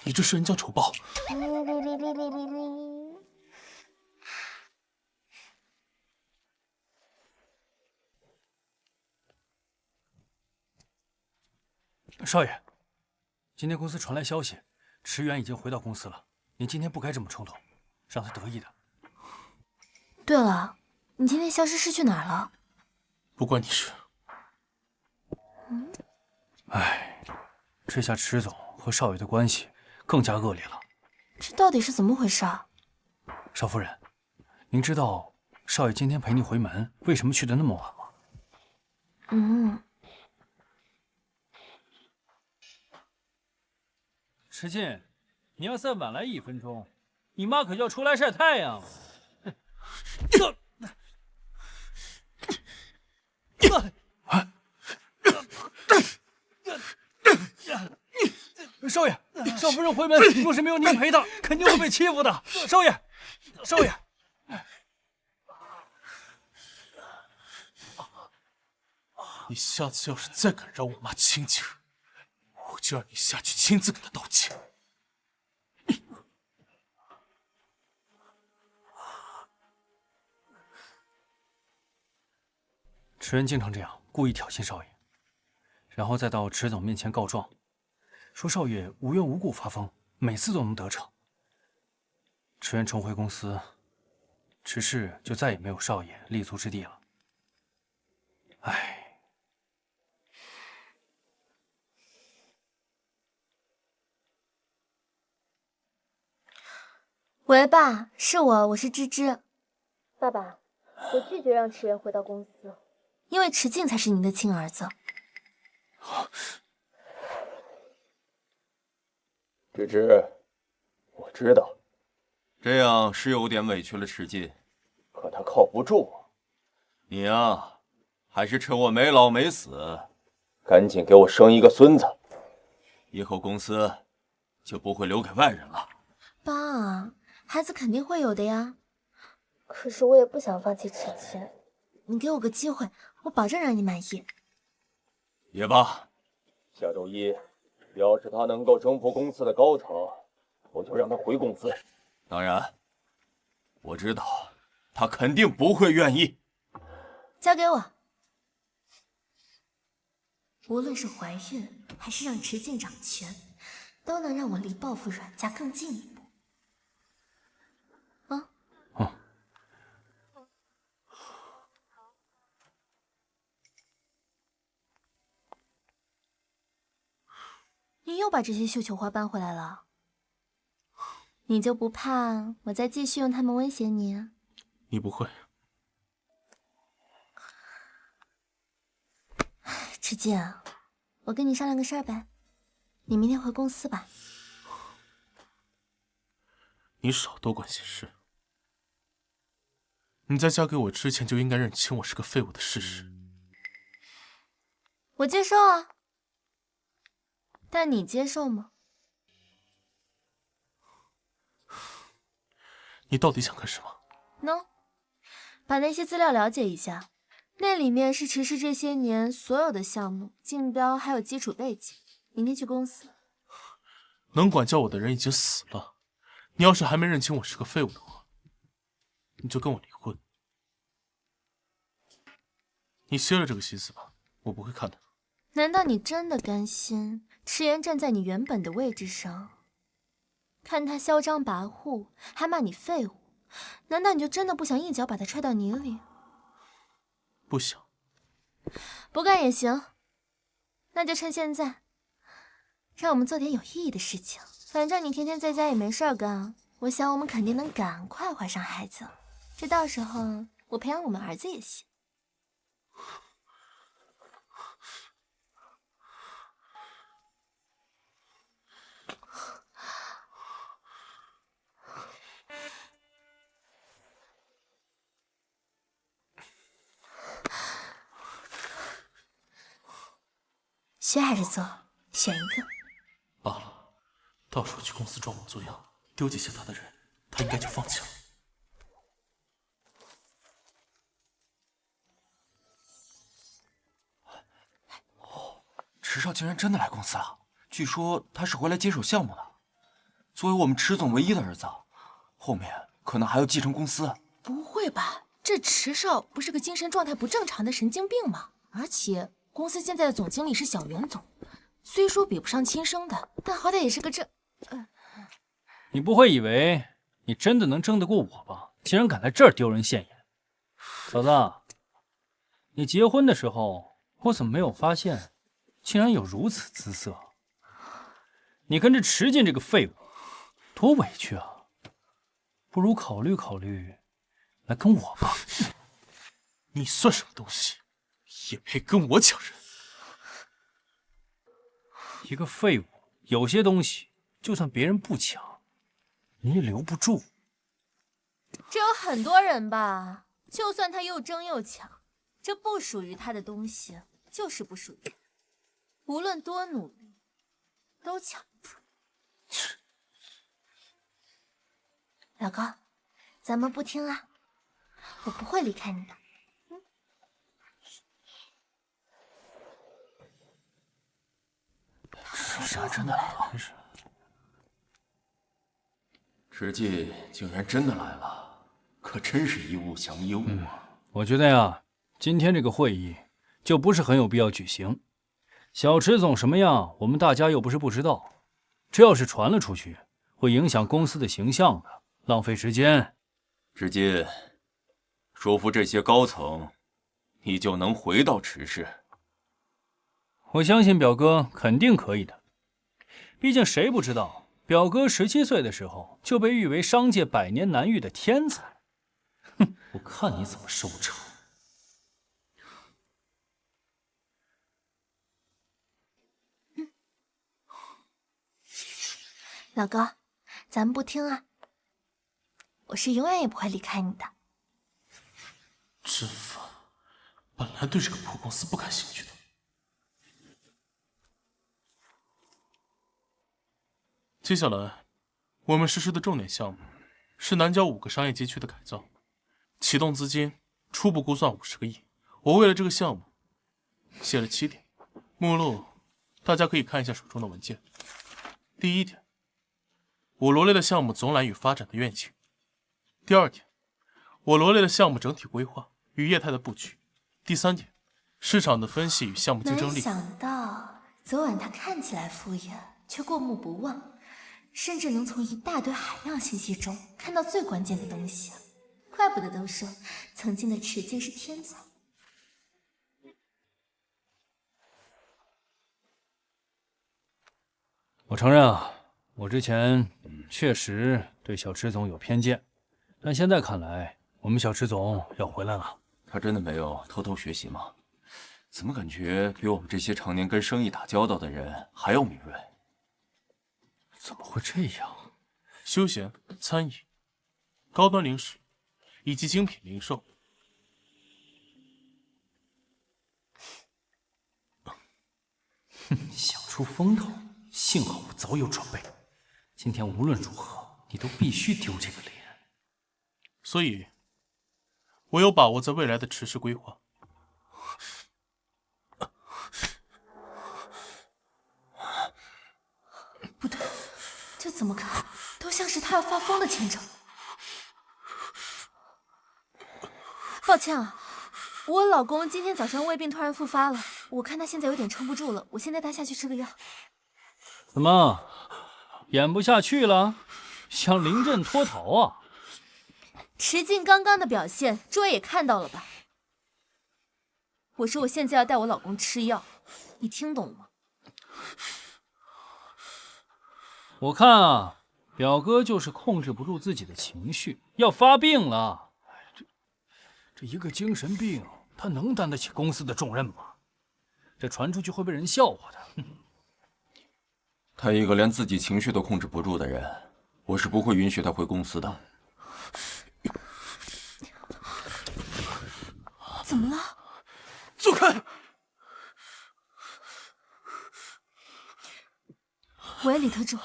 [SPEAKER 5] 你这是人家丑报。
[SPEAKER 1] 少爷，今天公司传来消息，池源已经回到公司了。您今天不该这么冲动，让他得意的。
[SPEAKER 2] 对了，你今天消失是去哪儿了？
[SPEAKER 5] 不关你事。
[SPEAKER 1] 这下池总和少爷的关系更加恶劣了。
[SPEAKER 2] 这到底是怎么回事啊？
[SPEAKER 1] 少夫人，您知道少爷今天陪你回门为什么去的那么晚吗？
[SPEAKER 7] 池进，你要再晚来1分钟，你妈可就要出来晒太阳了。
[SPEAKER 1] 少爷，少夫人回门，若是没有您陪她，肯定会被欺负的。少爷，
[SPEAKER 5] 你下次要是再敢让我妈亲近，我就让你下去亲自给她道歉。
[SPEAKER 1] 池恩经常这样，故意挑衅少爷，然后再到池总面前告状，说少爷无缘无故发疯，每次都能得逞。池恩重回公司，池氏就再也没有少爷立足之地了。
[SPEAKER 2] 喂，爸，是我是芝芝。爸爸，我拒绝让池源回到公司，因为池静才是您的亲儿子。
[SPEAKER 3] 芝芝，我知道，这样是有点委屈了池进，可他靠不住啊。你呀，还是趁我没老没死，赶紧给我生一个孙子，以后公司就不会留给外人了。
[SPEAKER 2] 爸，孩子肯定会有的呀。可是我也不想放弃迟迟，你给我个机会，我保证让你满意。
[SPEAKER 3] 也罢，下周一，要是他能够征服公司的高层，我就让他回公司。当然，我知道他肯定不会愿意。
[SPEAKER 2] 交给我。无论是怀孕，还是让池静掌权，都能让我离报复阮家更近一步。你又把这些绣球花搬回来了，你就不怕我再继续用它们威胁你？
[SPEAKER 5] 你不会。
[SPEAKER 2] 池静，我跟你商量个事儿呗，你明天回公司吧。
[SPEAKER 5] 你少多管闲事。你在嫁给我之前就应该认清我是个废物的事实。
[SPEAKER 2] 我接受啊。但你接受吗？
[SPEAKER 5] 你到底想干什么？
[SPEAKER 2] 喏，把那些资料了解一下，那里面是池氏这些年所有的项目、竞标还有基础背景。明天去公司。
[SPEAKER 5] 能管教我的人已经死了，你要是还没认清我是个废物的话，你就跟我离婚。你歇了这个心思吧，我不会看的。
[SPEAKER 2] 难道你真的甘心迟延站在你原本的位置上，看他嚣张跋扈，还骂你废物？难道你就真的不想一脚把他踹到泥里？
[SPEAKER 5] 不想。
[SPEAKER 2] 不干也行，那就趁现在，让我们做点有意义的事情。反正你天天在家也没事儿干，我想我们肯定能赶快怀上孩子。这到时候我培养我们儿子也行。学还是做，选一个。
[SPEAKER 5] 罢了，到时候去公司装模作样，丢几下他的人，他应该就放弃了。
[SPEAKER 3] 池少竟然真的来公司了，据说他是回来接手项目的。作为我们池总唯一的儿子，后面可能还要继承公司。
[SPEAKER 2] 不会吧？这池少不是个精神状态不正常的神经病吗？而且公司现在的总经理是小袁总，虽说比不上亲生的，但好歹也是个正……
[SPEAKER 7] 你不会以为你真的能争得过我吧？竟然敢在这儿丢人现眼！嫂子，你结婚的时候，我怎么没有发现，竟然有如此姿色？你跟着池进这个废物，多委屈啊！不如考虑考虑，来跟我吧。
[SPEAKER 5] 你算什么东西，也配跟我抢人？
[SPEAKER 7] 一个废物，有些东西就算别人不抢，你也留不住。
[SPEAKER 2] 这有很多人吧，就算他又争又抢，这不属于他的东西就是不属于他，无论多努力，都抢不走。老公，咱们不听啊，我不会离开你的。
[SPEAKER 3] 池真的来了，池进竟然真的来了，可真是一物降一物啊！
[SPEAKER 7] 我觉得呀，今天这个会议就不是很有必要举行。小池总什么样，我们大家又不是不知道。这要是传了出去，会影响公司的形象的，浪费时间。
[SPEAKER 3] 池进，说服这些高层，你就能回到池氏。
[SPEAKER 7] 我相信表哥肯定可以的，毕竟谁不知道，表哥17岁的时候就被誉为商界100年难遇的天才。哼，我看你怎么收场。
[SPEAKER 2] 老公，咱们不听啊，我是永远也不会离开你的。
[SPEAKER 5] 真烦，本来对这个破公司不感兴趣的。接下来，我们实施的重点项目是南郊5个商业街区的改造，启动资金初步估算50个亿。我为了这个项目写了7点，目录大家可以看一下手中的文件。第1点，我罗列的项目总览与发展的愿景。第2点，我罗列的项目整体规划与业态的布局。第3点，市场的分析与项目竞争力。
[SPEAKER 2] 没想到昨晚他看起来敷衍，却过目不忘，甚至能从一大堆海量信息中看到最关键的东西。怪不得都说曾经的池静是天才。
[SPEAKER 7] 我承认啊，我之前确实对小池总有偏见，但现在看来，我们小池总要回来了。
[SPEAKER 3] 他真的没有偷偷学习吗？怎么感觉比我们这些常年跟生意打交道的人还要敏锐？
[SPEAKER 7] 怎么会这样？
[SPEAKER 5] 休闲、餐饮、高端零食以及精品零售。
[SPEAKER 7] 想出风头，幸好我早有准备。今天无论如何，你都必须丢这个脸。
[SPEAKER 5] 所以，我有把握在未来的池氏规划。
[SPEAKER 2] 不对，这怎么看都像是他要发疯的前兆。抱歉啊，我老公今天早上胃病突然复发了，我看他现在有点撑不住了，我先带他下去吃个药。
[SPEAKER 7] 怎么，演不下去了？想临阵脱逃啊？
[SPEAKER 2] 池静刚刚的表现，诸位也看到了吧？我说我现在要带我老公吃药，你听懂了吗？
[SPEAKER 7] 我看啊，表哥就是控制不住自己的情绪，要发病了。这一个精神病，他能担得起公司的重任吗？这传出去会被人笑话的。
[SPEAKER 3] 他一个连自己情绪都控制不住的人，我是不会允许他回公司的。
[SPEAKER 2] 怎么了？
[SPEAKER 5] 走开！
[SPEAKER 2] 喂，李特助，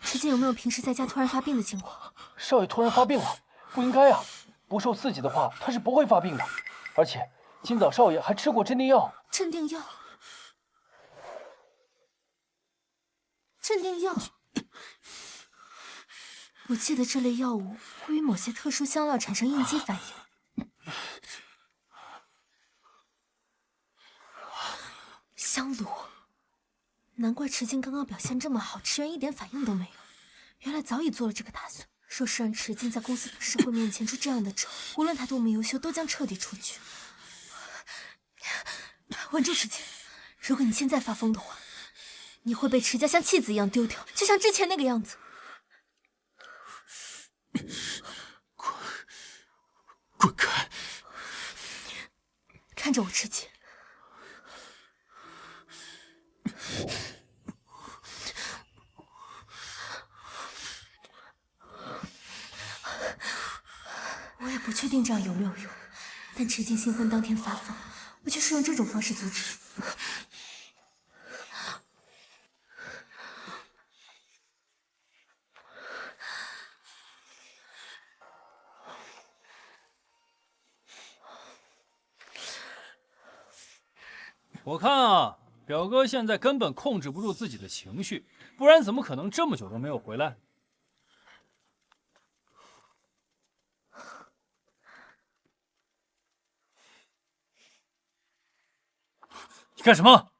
[SPEAKER 2] 池静有没有平时在家突然发病的情况？
[SPEAKER 8] 少爷突然发病了，不应该啊！不受刺激的话，他是不会发病的。而且今早少爷还吃过镇定药。
[SPEAKER 2] 镇定药？镇定药？我记得这类药物会与某些特殊香料产生应激反应。香炉，难怪池静刚刚表现这么好，池原一点反应都没有。原来早已做了这个打算。若是让池静在公司董事会面前出这样的丑，无论他多么优秀，都将彻底出局。稳住，池静！如果你现在发疯的话，你会被池家像弃子一样丢掉，就像之前那个样子。
[SPEAKER 5] 滚开！
[SPEAKER 2] 看着我，池静。我也不确定这样有没有用，但池静新婚当天发疯，我就是用这种方式阻止。
[SPEAKER 7] 我看啊，表哥现在根本控制不住自己的情绪，不然怎么可能这么久都没有回来？你干什么？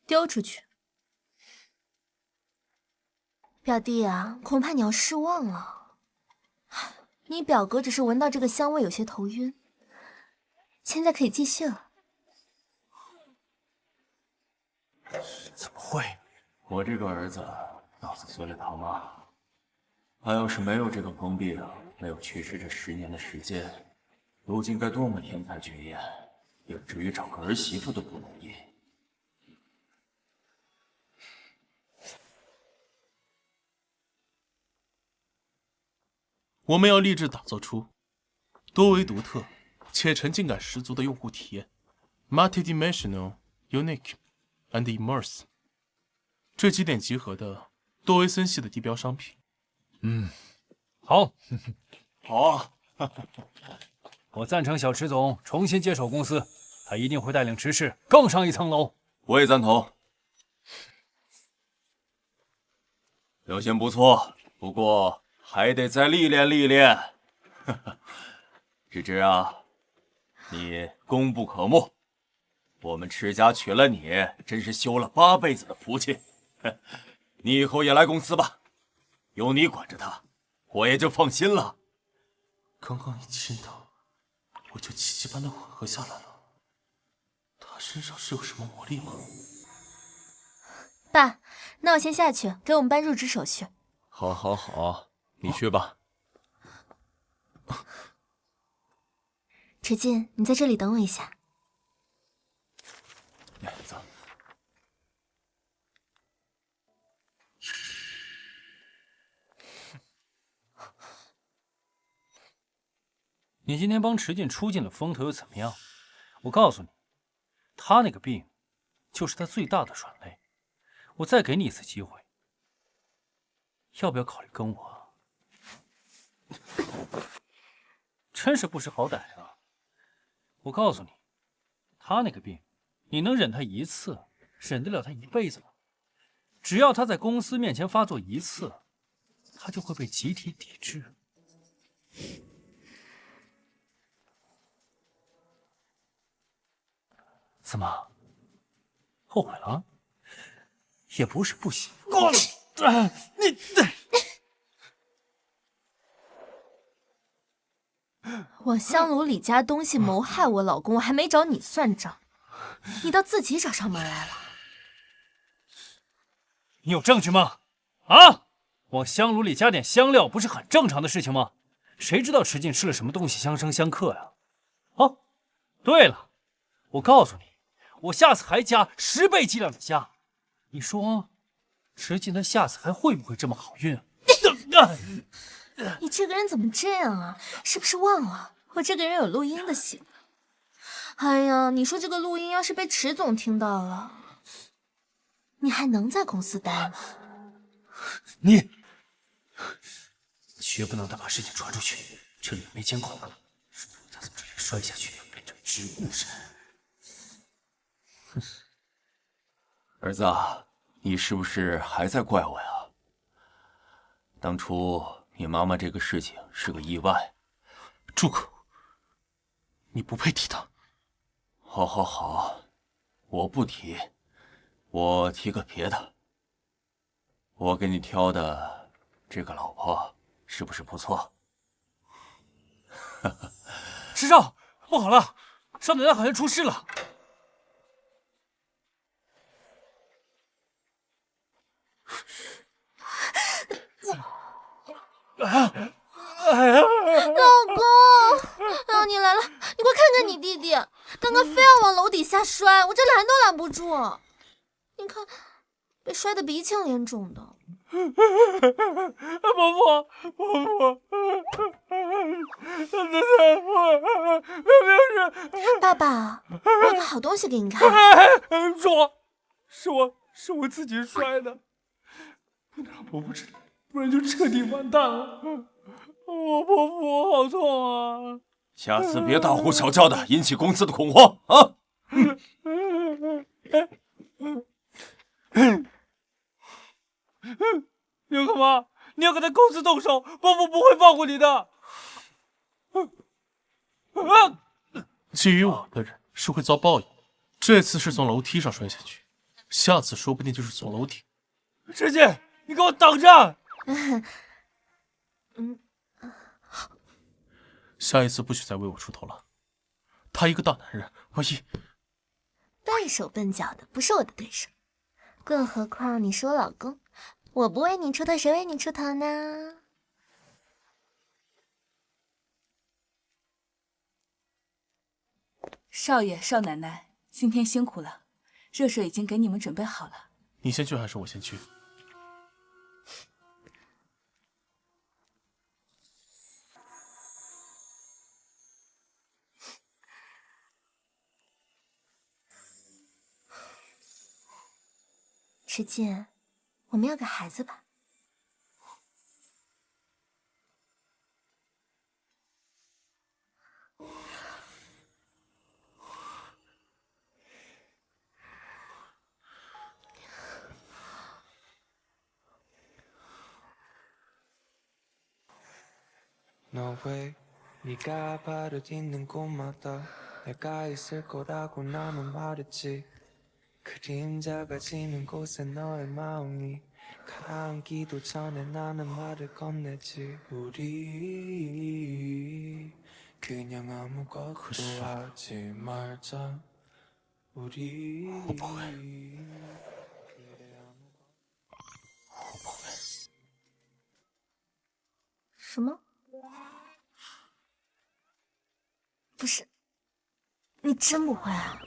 [SPEAKER 2] 丢出去！表弟啊，恐怕你要失望了。你表哥只是闻到这个香味有些头晕，现在可以继续了。
[SPEAKER 3] 怎么会？我这个儿子脑子碎了糖吗？他要是没有这个疯病，没有去世这10年的时间，如今该多么天才绝艳，以至于找个儿媳妇都不容易。
[SPEAKER 5] 我们要立志打造出多维独特且沉浸感十足的用户体验 ，multidimensional, unique, and immersive。这几点集合的多维森系的地标商品。
[SPEAKER 7] 好，
[SPEAKER 3] 好，
[SPEAKER 7] 我赞成小池总重新接手公司，他一定会带领池氏更上一层楼。
[SPEAKER 3] 我也赞同。表现不错，不过还得再历练历练。芝芝啊，你功不可没，我们池家娶了你，真是修了8辈子的福气。你以后也来公司吧，有你管着他，我也就放心了。
[SPEAKER 5] 刚刚一亲他，我就奇迹般的缓和下来了。他身上是有什么魔力吗？
[SPEAKER 2] 爸，那我先下去给我们办入职手续。
[SPEAKER 3] 好，好，好，你去吧。
[SPEAKER 2] 池进，你在这里等我一下。
[SPEAKER 3] 来，走。
[SPEAKER 7] 你今天帮池进出尽了风头又怎么样？我告诉你，他那个病就是他最大的软肋。我再给你一次机会，要不要考虑跟我？真是不识好歹啊！我告诉你，他那个病，你能忍他一次，忍得了他一辈子吗？只要他在公司面前发作一次，他就会被集体抵制。怎么，后悔了？也不是不行。
[SPEAKER 2] 我香炉李家东西谋害我老公，我还没找你算账，你倒自己找上门来了。
[SPEAKER 7] 你有证据吗？啊！往香炉里加点香料，不是很正常的事情吗？谁知道池进吃了什么东西相生相克呀？哦，对了，我告诉你，我下次还加10倍剂量的加。你说，池进他下次还会不会这么好运啊？
[SPEAKER 2] 你这个人怎么这样啊？是不是忘了我这个人有录音的习惯？哎呀，你说这个录音要是被池总听到了，你还能在公司待吗？
[SPEAKER 7] 你绝不能再把事情传出去，这里没监控，他从这里摔下去变成植物人。
[SPEAKER 3] 儿子，你是不是还在怪我呀？当初你妈妈这个事情是个意外。
[SPEAKER 5] 住口！你不配提她。
[SPEAKER 3] 好，好，好，我不提，我提个别的。我给你挑的这个老婆是不是不错？
[SPEAKER 7] 池少，不好了，少奶奶好像出事了。
[SPEAKER 2] 老公，啊，你来了，你快看看你弟弟，刚刚非要往楼底下摔，我这拦都拦不住。你看，被摔得鼻青脸肿的。
[SPEAKER 7] 伯父，
[SPEAKER 2] 爸爸，我有个好东西给你看。
[SPEAKER 7] 是我自己摔的，不能让伯父知道，不然就彻底完蛋了。我伯父好痛啊！
[SPEAKER 3] 下次别大呼小叫的，引起公司的恐慌啊！
[SPEAKER 7] 你要干嘛？你要跟他公司动手，伯父不会放过你的。
[SPEAKER 5] 基于我的人是会遭报应，这次是从楼梯上摔下去，下次说不定就是从楼顶。
[SPEAKER 7] 池进，你给我等着！
[SPEAKER 5] 下一次不许再为我出头了。他一个大男人，万一……
[SPEAKER 2] 笨手笨脚的不是我的对手，更何况你是我老公，我不为你出头，谁为你出头呢？
[SPEAKER 4] 少爷、少奶奶，今天辛苦了，热水已经给你们准备好了。
[SPEAKER 5] 你先去还是我先去？
[SPEAKER 2] 世界，我们要个孩子吧。
[SPEAKER 6] 네가 바로 있는 곳마다 내가 있을 거라고 나는 말했지. 그림자가 지는 곳에 너의 마음이 가라앉기도 전에 나는 말을 건네지. 우리 그냥 아무것도 하지 말자. 우리
[SPEAKER 5] 我不会，
[SPEAKER 2] 什么？不是，你真不会啊？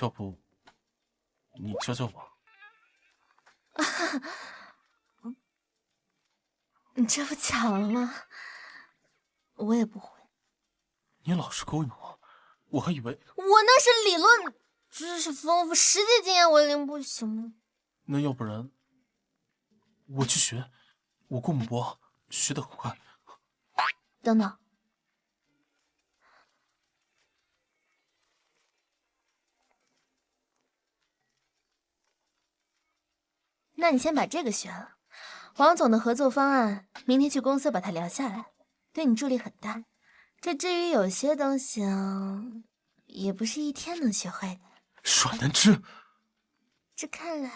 [SPEAKER 5] 要不你教教我？
[SPEAKER 2] 你这不巧了吗？我也不会。
[SPEAKER 5] 你老是勾引我，我还以为……
[SPEAKER 2] 我那是理论知识丰富，实际经验为零，不行吗？
[SPEAKER 5] 那要不然我去学，我顾母博学得很快。
[SPEAKER 2] 等等。那你先把这个学了。王总的合作方案，明天去公司把它聊下来，对你助力很大。这至于有些东西啊，也不是一天能学会的。
[SPEAKER 5] 阮南枝，
[SPEAKER 2] 这看来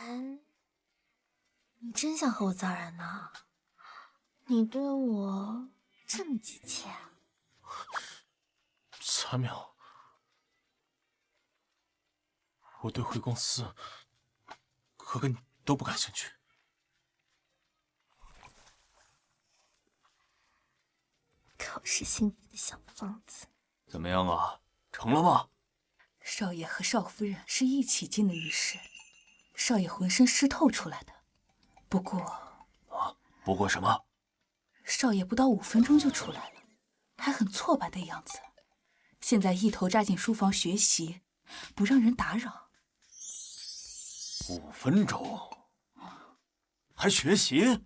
[SPEAKER 2] 你真想和我造人呢？你对我这么急切啊？
[SPEAKER 5] 才淼，我对回公司和跟你都不感兴趣。
[SPEAKER 2] 口是心非的小疯子。
[SPEAKER 3] 怎么样啊？成了吗？
[SPEAKER 4] 少爷和少夫人是一起进的浴室，少爷浑身湿透出来的。不过
[SPEAKER 3] 不过什么？
[SPEAKER 4] 少爷不到5分钟就出来了，还很挫败的样子。现在一头扎进书房学习，不让人打扰。
[SPEAKER 3] 5分钟，还学习？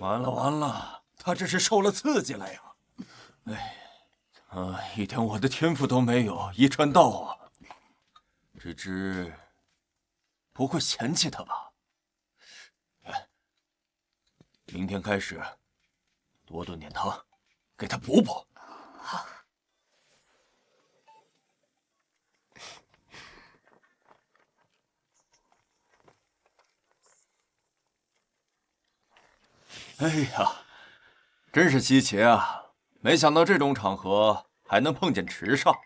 [SPEAKER 3] 完了完了，他这是受了刺激了呀！哎，一点我的天赋都没有，遗传到我。芝芝不会嫌弃他吧？明天开始多炖点汤，给他补补。
[SPEAKER 4] 好。
[SPEAKER 3] 哎呀，真是稀奇啊！没想到这种场合还能碰见池少。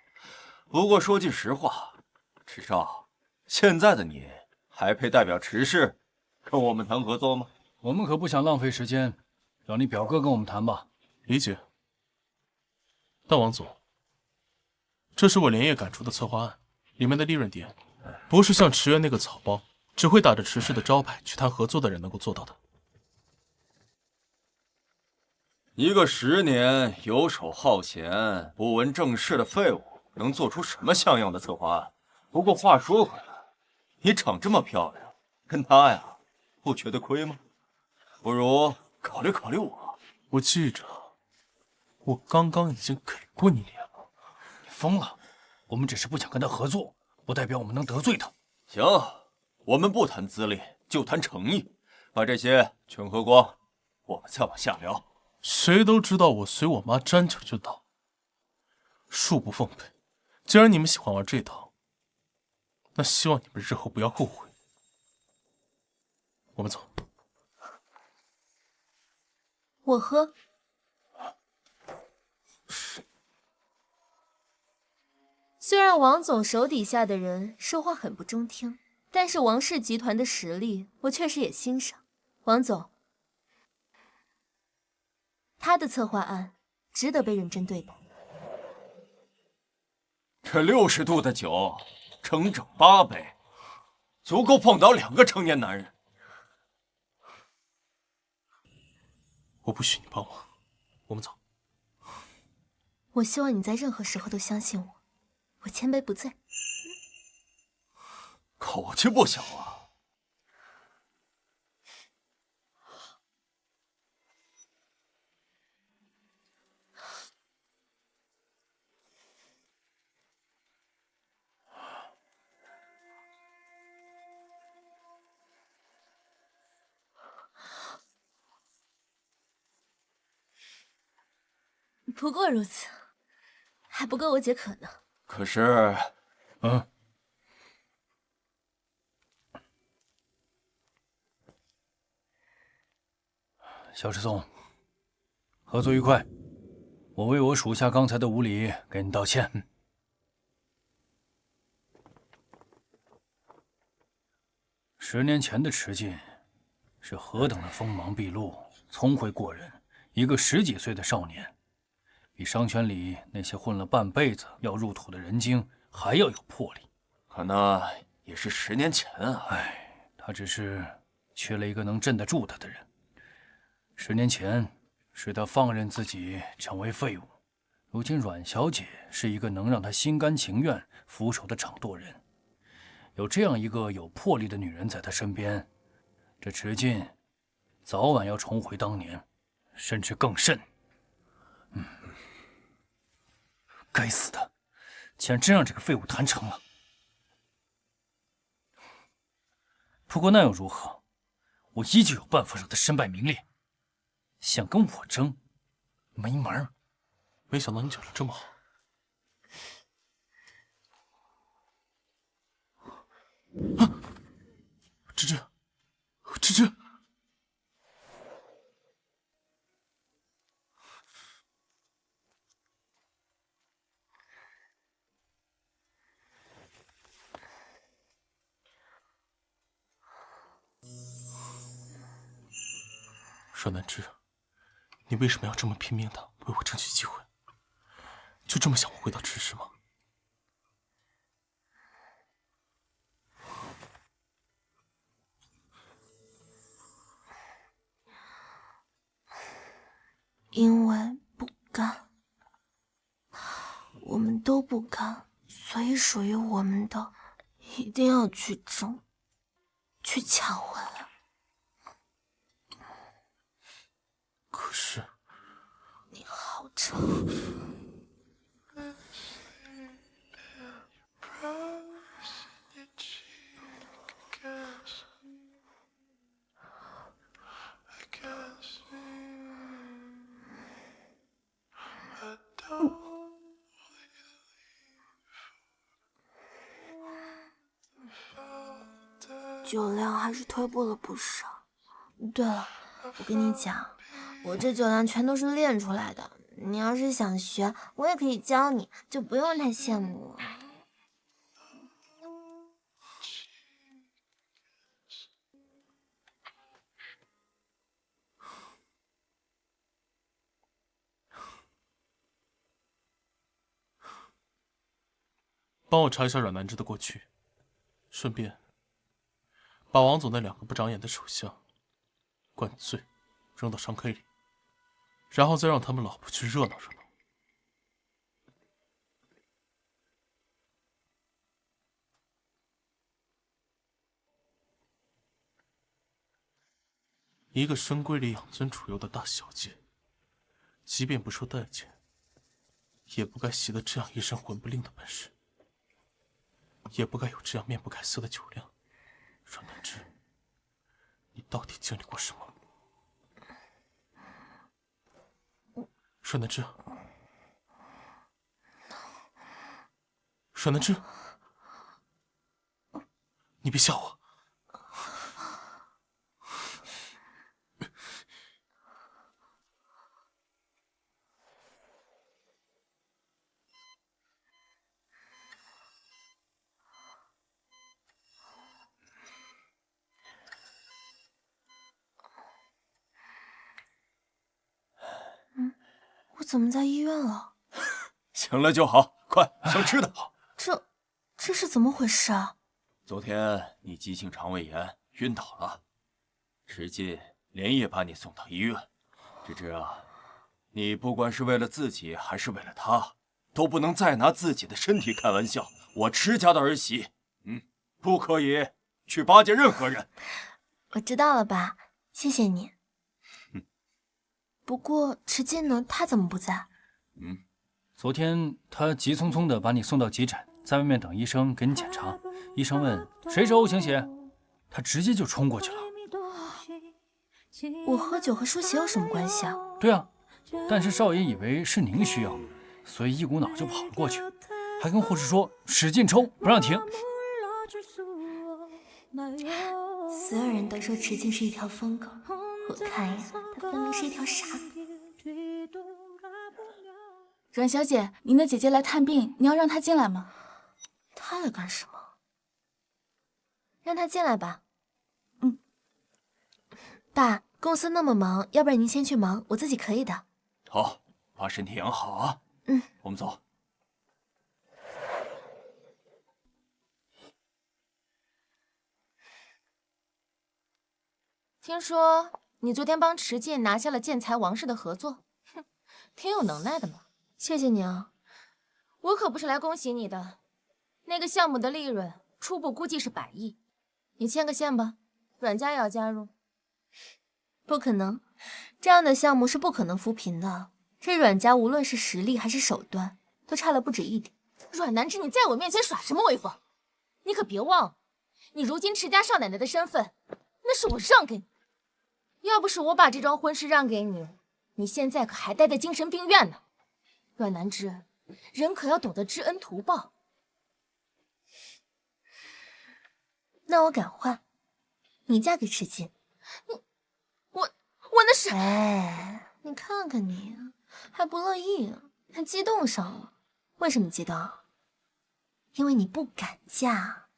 [SPEAKER 3] 不过说句实话，池少，现在的你还配代表池氏跟我们谈合作吗？
[SPEAKER 1] 我们可不想浪费时间，让你表哥跟我们谈吧。
[SPEAKER 5] 理解。但王总，这是我连夜赶出的策划案，里面的利润点，不是像池源那个草包，只会打着池氏的招牌去谈合作的人能够做到的。
[SPEAKER 3] 一个10年游手好闲、不闻政事的废物，能做出什么像样的策划案？不过话说回来，你长这么漂亮，跟他呀，不觉得亏吗？不如考虑考虑我。
[SPEAKER 5] 我记着，我刚刚已经给过你脸了。
[SPEAKER 1] 你疯了！我们只是不想跟他合作，不代表我们能得罪他。
[SPEAKER 3] 行，我们不谈资历，就谈诚意，把这些全喝光，我们再往下聊。
[SPEAKER 5] 谁都知道我随我妈沾酒就倒，恕不奉陪。既然你们喜欢玩这套，那希望你们日后不要后悔。我们走。
[SPEAKER 2] 我喝。虽然王总手底下的人说话很不中听，但是王氏集团的实力，我确实也欣赏。王总，他的策划案值得被认真对待。
[SPEAKER 3] 这60度的酒，整整8杯，足够碰倒2个成年男人。
[SPEAKER 5] 我不许你帮我，我们走。
[SPEAKER 2] 我希望你在任何时候都相信我，我千杯不醉。
[SPEAKER 3] 口气不小啊！
[SPEAKER 2] 不过如此，还不够我解渴呢。
[SPEAKER 3] 可是，
[SPEAKER 1] 小师兄，合作愉快。我为我属下刚才的无礼给你道歉。10年前的池进是何等的锋芒毕露，聪慧过人，一个10几岁的少年，比商圈里那些混了半辈子要入土的人精还要有魄力。
[SPEAKER 3] 可那也是10年前啊！
[SPEAKER 1] 哎，他只是缺了一个能镇得住他的人。10年前是他放任自己成为废物，如今阮小姐是一个能让他心甘情愿俯首的掌舵人。有这样一个有魄力的女人在他身边，这池进早晚要重回当年，甚至更甚。该死的，竟然真让这个废物谈成了。不过那又如何？我依旧有办法让他身败名裂。想跟我争，没门儿！
[SPEAKER 5] 没想到你脚力这么好。芝芝，芝芝，阮南芝，你为什么要这么拼命的为我争取机会？就这么想我回到池氏吗？
[SPEAKER 2] 因为不甘，我们都不甘，所以属于我们的一定要去争，去抢回来。
[SPEAKER 5] 可是，
[SPEAKER 2] 你好吵。酒量还是退步了不少。对了，我跟你讲，我这酒量全都是练出来的。你要是想学，我也可以教你，就不用太羡慕我。
[SPEAKER 5] 帮我查一下阮南芝的过去，顺便把王总那2个不长眼的手下灌醉，扔到商 K 里，然后再让他们老婆去热闹热闹。一个深闺里养尊处优的大小姐，即便不受待见，也不该习得这样一身混不吝的本事，也不该有这样面不改色的酒量。阮南芝，你到底经历过什么？阮南芝，阮南芝，你别吓我！
[SPEAKER 2] 我怎么在医院了？
[SPEAKER 3] 醒了就好，快想吃的。
[SPEAKER 2] 这是怎么回事啊？
[SPEAKER 3] 昨天你急性肠胃炎晕倒了，池进连夜把你送到医院。芝芝啊，你不管是为了自己还是为了他，都不能再拿自己的身体开玩笑。我池家的儿媳，不可以去巴结任何人。
[SPEAKER 2] 我知道了，爸，谢谢你。不过池进呢？他怎么不在？
[SPEAKER 7] 昨天他急匆匆地把你送到急诊，在外面等医生给你检查。医生问谁是 O 型血，他直接就冲过去了。
[SPEAKER 2] 我喝酒和输血有什么关系啊？
[SPEAKER 7] 对啊，但是少爷以为是您需要，所以一股脑就跑了过去，还跟护士说使劲冲，不让停。
[SPEAKER 2] 所有人都说池进是一条疯狗，我看呀，他分明是一条傻狗。
[SPEAKER 4] 阮小姐，您的姐姐来探病，你要让她进来吗？
[SPEAKER 2] 他来干什么？让他进来吧。爸，公司那么忙，要不然您先去忙，我自己可以的。
[SPEAKER 3] 好，把身体养好啊。我们走。
[SPEAKER 2] 听说你昨天帮池进拿下了建材王氏的合作，哼，挺有能耐的嘛。谢谢你啊，我可不是来恭喜你的。那个项目的利润初步估计是100亿，你牵个线吧，阮家也要加入。不可能，这样的项目是不可能扶贫的。这阮家无论是实力还是手段，都差了不止一点。阮南芝，你在我面前耍什么威风？你可别忘了，你如今池家少奶奶的身份，那是我让给你。要不是我把这桩婚事让给你，你现在可还待在精神病院呢。阮南芝，人可要懂得知恩图报。那我敢换，你嫁给池进。我那是……哎，你看看你，还不乐意，还激动上了。为什么激动？因为你不敢嫁，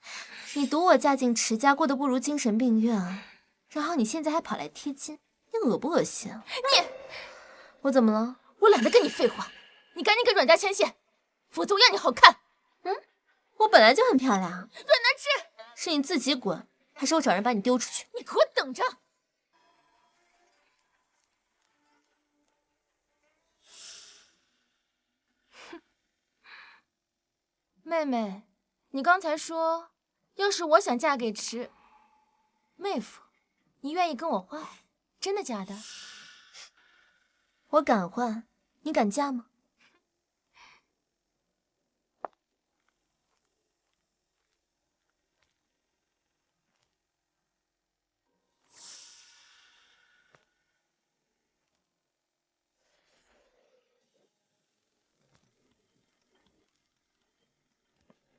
[SPEAKER 2] 你赌我嫁进池家过得不如精神病院，然后你现在还跑来贴金，你恶不恶心？你，我怎么了？我懒得跟你废话，你赶紧给阮家牵线，否则我要你好看。我本来就很漂亮。阮南芝，是你自己滚，还是我找人把你丢出去？你给我等着！妹妹，你刚才说，要是我想嫁给池妹夫，你愿意跟我换？真的假的？我敢换，你敢嫁吗？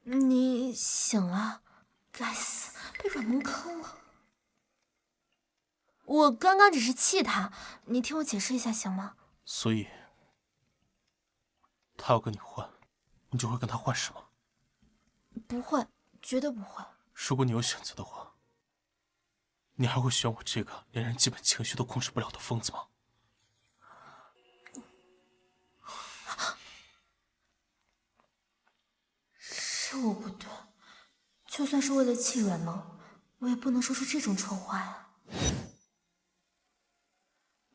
[SPEAKER 2] 你醒了，该死，被阮萌坑了。我刚刚只是气他，你听我解释一下行吗？
[SPEAKER 5] 所以，他要跟你换，你就会跟他换是吗？
[SPEAKER 2] 不会，绝对不会。
[SPEAKER 5] 如果你有选择的话，你还会选我这个连人基本情绪都控制不了的疯子吗？
[SPEAKER 2] 是我不对，就算是为了气阮萌，我也不能说出这种蠢话呀。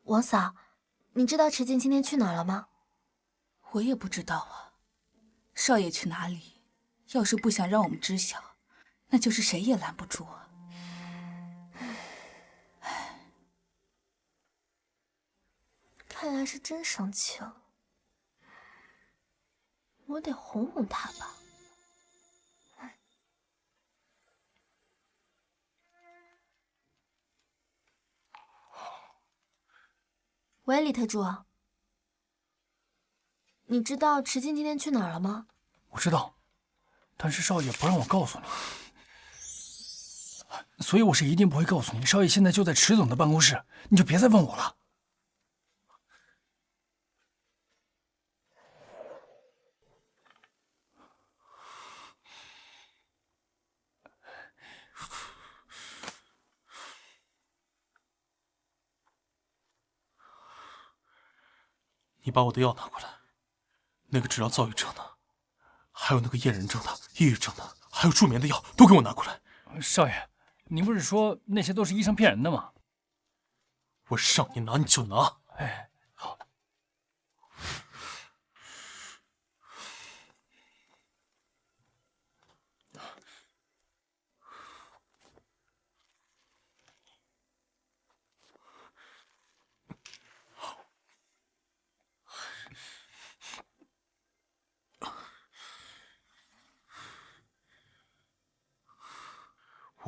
[SPEAKER 2] 王嫂，你知道池进今天去哪儿了吗？
[SPEAKER 4] 我也不知道啊。少爷去哪里，要是不想让我们知晓，那就是谁也拦不住啊。
[SPEAKER 2] 看来是真生气了，我得哄哄他吧。喂，李特助，你知道池进今天去哪儿了吗？
[SPEAKER 1] 我知道，但是少爷不让我告诉你，所以我是一定不会告诉你。少爷现在就在池总的办公室，你就别再问我了。
[SPEAKER 5] 你把我的药拿过来，那个治疗躁郁症的，还有那个厌人症的、抑郁症的，还有助眠的药，都给我拿过来。
[SPEAKER 1] 少爷，您不是说那些都是医生骗人的吗？
[SPEAKER 5] 我让你拿你就拿。
[SPEAKER 1] 哎，好。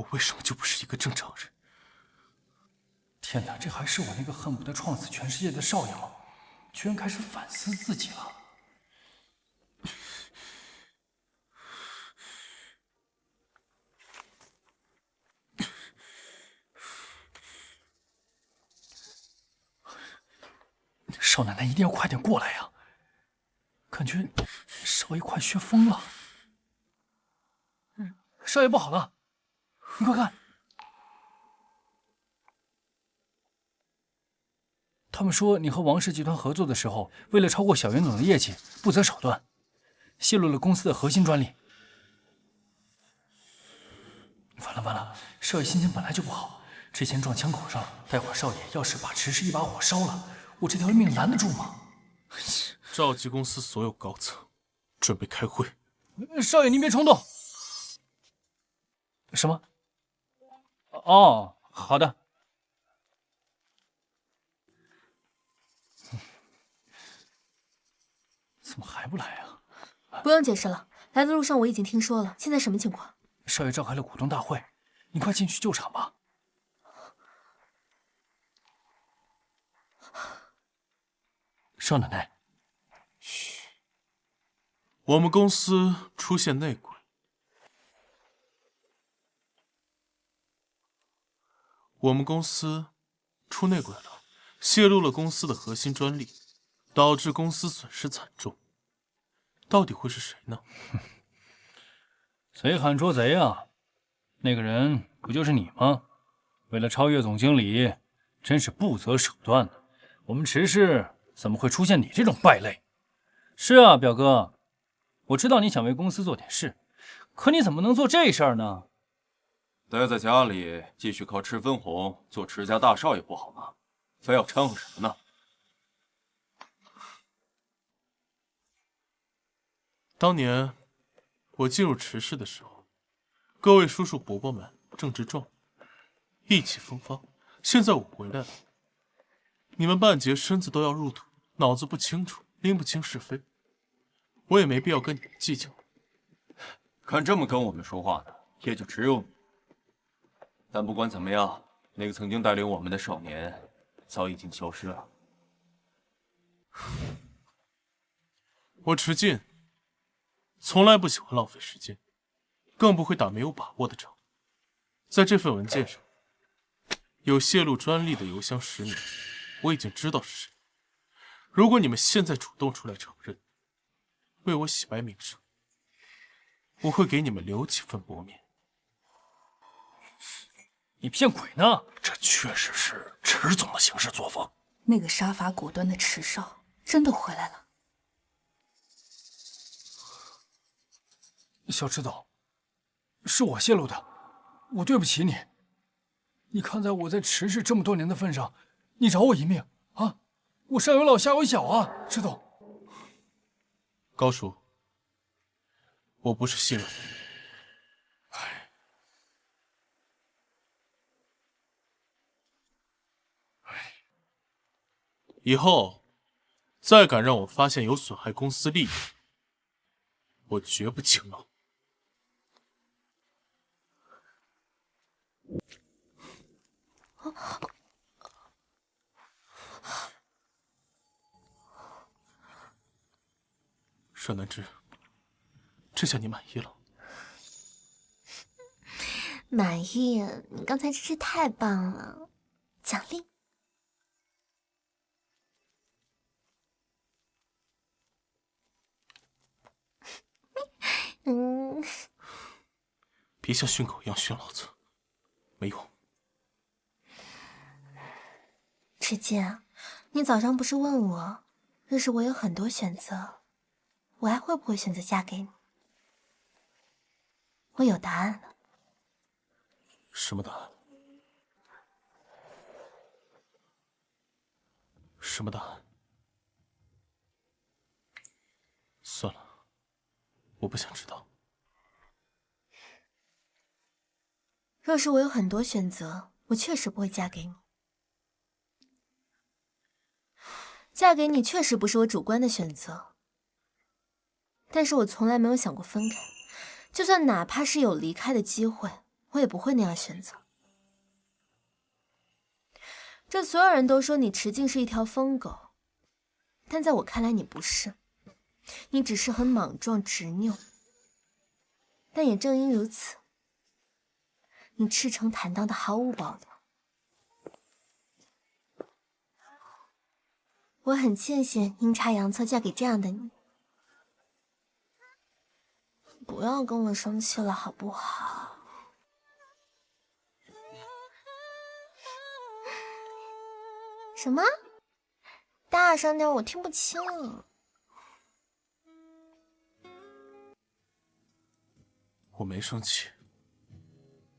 [SPEAKER 5] 我为什么就不是一个正常人？
[SPEAKER 1] 天哪，这还是我那个恨不得创死全世界的少爷吗？居然开始反思自己了。少奶奶一定要快点过来呀！感觉少爷快学疯了。少爷不好了，你快看！他们说你和王氏集团合作的时候，为了超过小袁总的业绩，不择手段，泄露了公司的核心专利。完了完了，少爷心情本来就不好，之前撞枪口上，待会儿少爷要是把池氏一把火烧了，我这条命拦得住吗？
[SPEAKER 5] 召集公司所有高层，准备开会。
[SPEAKER 1] 少爷您别冲动。什么？哦，好的。怎么还不来啊？
[SPEAKER 2] 不用解释了，来的路上我已经听说了。现在什么情况？
[SPEAKER 1] 少爷召开了股东大会，你快进去救场吧。少奶奶，
[SPEAKER 5] 嘘，我们公司出现内鬼。我们公司出内鬼了，泄露了公司的核心专利，导致公司损失惨重。到底会是谁呢？
[SPEAKER 1] 贼喊捉贼啊！那个人不就是你吗？为了超越总经理，真是不择手段呢。我们池氏怎么会出现你这种败类？是啊，表哥，我知道你想为公司做点事，可你怎么能做这事儿呢？
[SPEAKER 3] 待在家里继续靠吃分红做池家大少爷不好吗？非要掺和什么呢？
[SPEAKER 5] 当年我进入池氏的时候，各位叔叔伯伯们正值壮年，意气风发。现在我回来了，你们半截身子都要入土，脑子不清楚，拎不清是非。我也没必要跟你们计较。
[SPEAKER 3] 敢这么跟我们说话的，也就只有你。但不管怎么样，那个曾经带领我们的少年，早已经消失了。
[SPEAKER 5] 我池进从来不喜欢浪费时间，更不会打没有把握的仗。在这份文件上，有泄露专利的邮箱实名，我已经知道是谁。如果你们现在主动出来承认，为我洗白名声，我会给你们留几分薄面。
[SPEAKER 1] 你骗鬼呢！
[SPEAKER 5] 这确实是池总的行事作风。
[SPEAKER 4] 那个杀伐果断的池少真的回来了。
[SPEAKER 1] 小池总，是我泄露的，我对不起你。你看在我在池氏这么多年的份上，你饶我一命啊！我上有老下有小啊，池总。
[SPEAKER 5] 高叔，我不是信任你。以后再敢让我发现有损害公司利益，我绝不轻饶。沈南芝，这下你满意了？
[SPEAKER 2] 满意，你刚才真是太棒了，奖励。
[SPEAKER 5] 别像训狗一样训老子，没用。
[SPEAKER 2] 池见，你早上不是问我，若是我有很多选择，我还会不会选择嫁给你？我有答案了。
[SPEAKER 5] 什么答案？什么答案？算了，我不想知道。
[SPEAKER 2] 若是我有很多选择，我确实不会嫁给你。嫁给你确实不是我主观的选择，但是我从来没有想过分开，就算哪怕是有离开的机会，我也不会那样选择。这所有人都说你池静是一条疯狗，但在我看来你不是，你只是很莽撞执拗。但也正因如此，你赤诚坦荡的毫无保留。我很庆幸阴差阳错嫁给这样的你。不要跟我生气了，好不好？什么？大声点，我听不清。
[SPEAKER 5] 我没生气，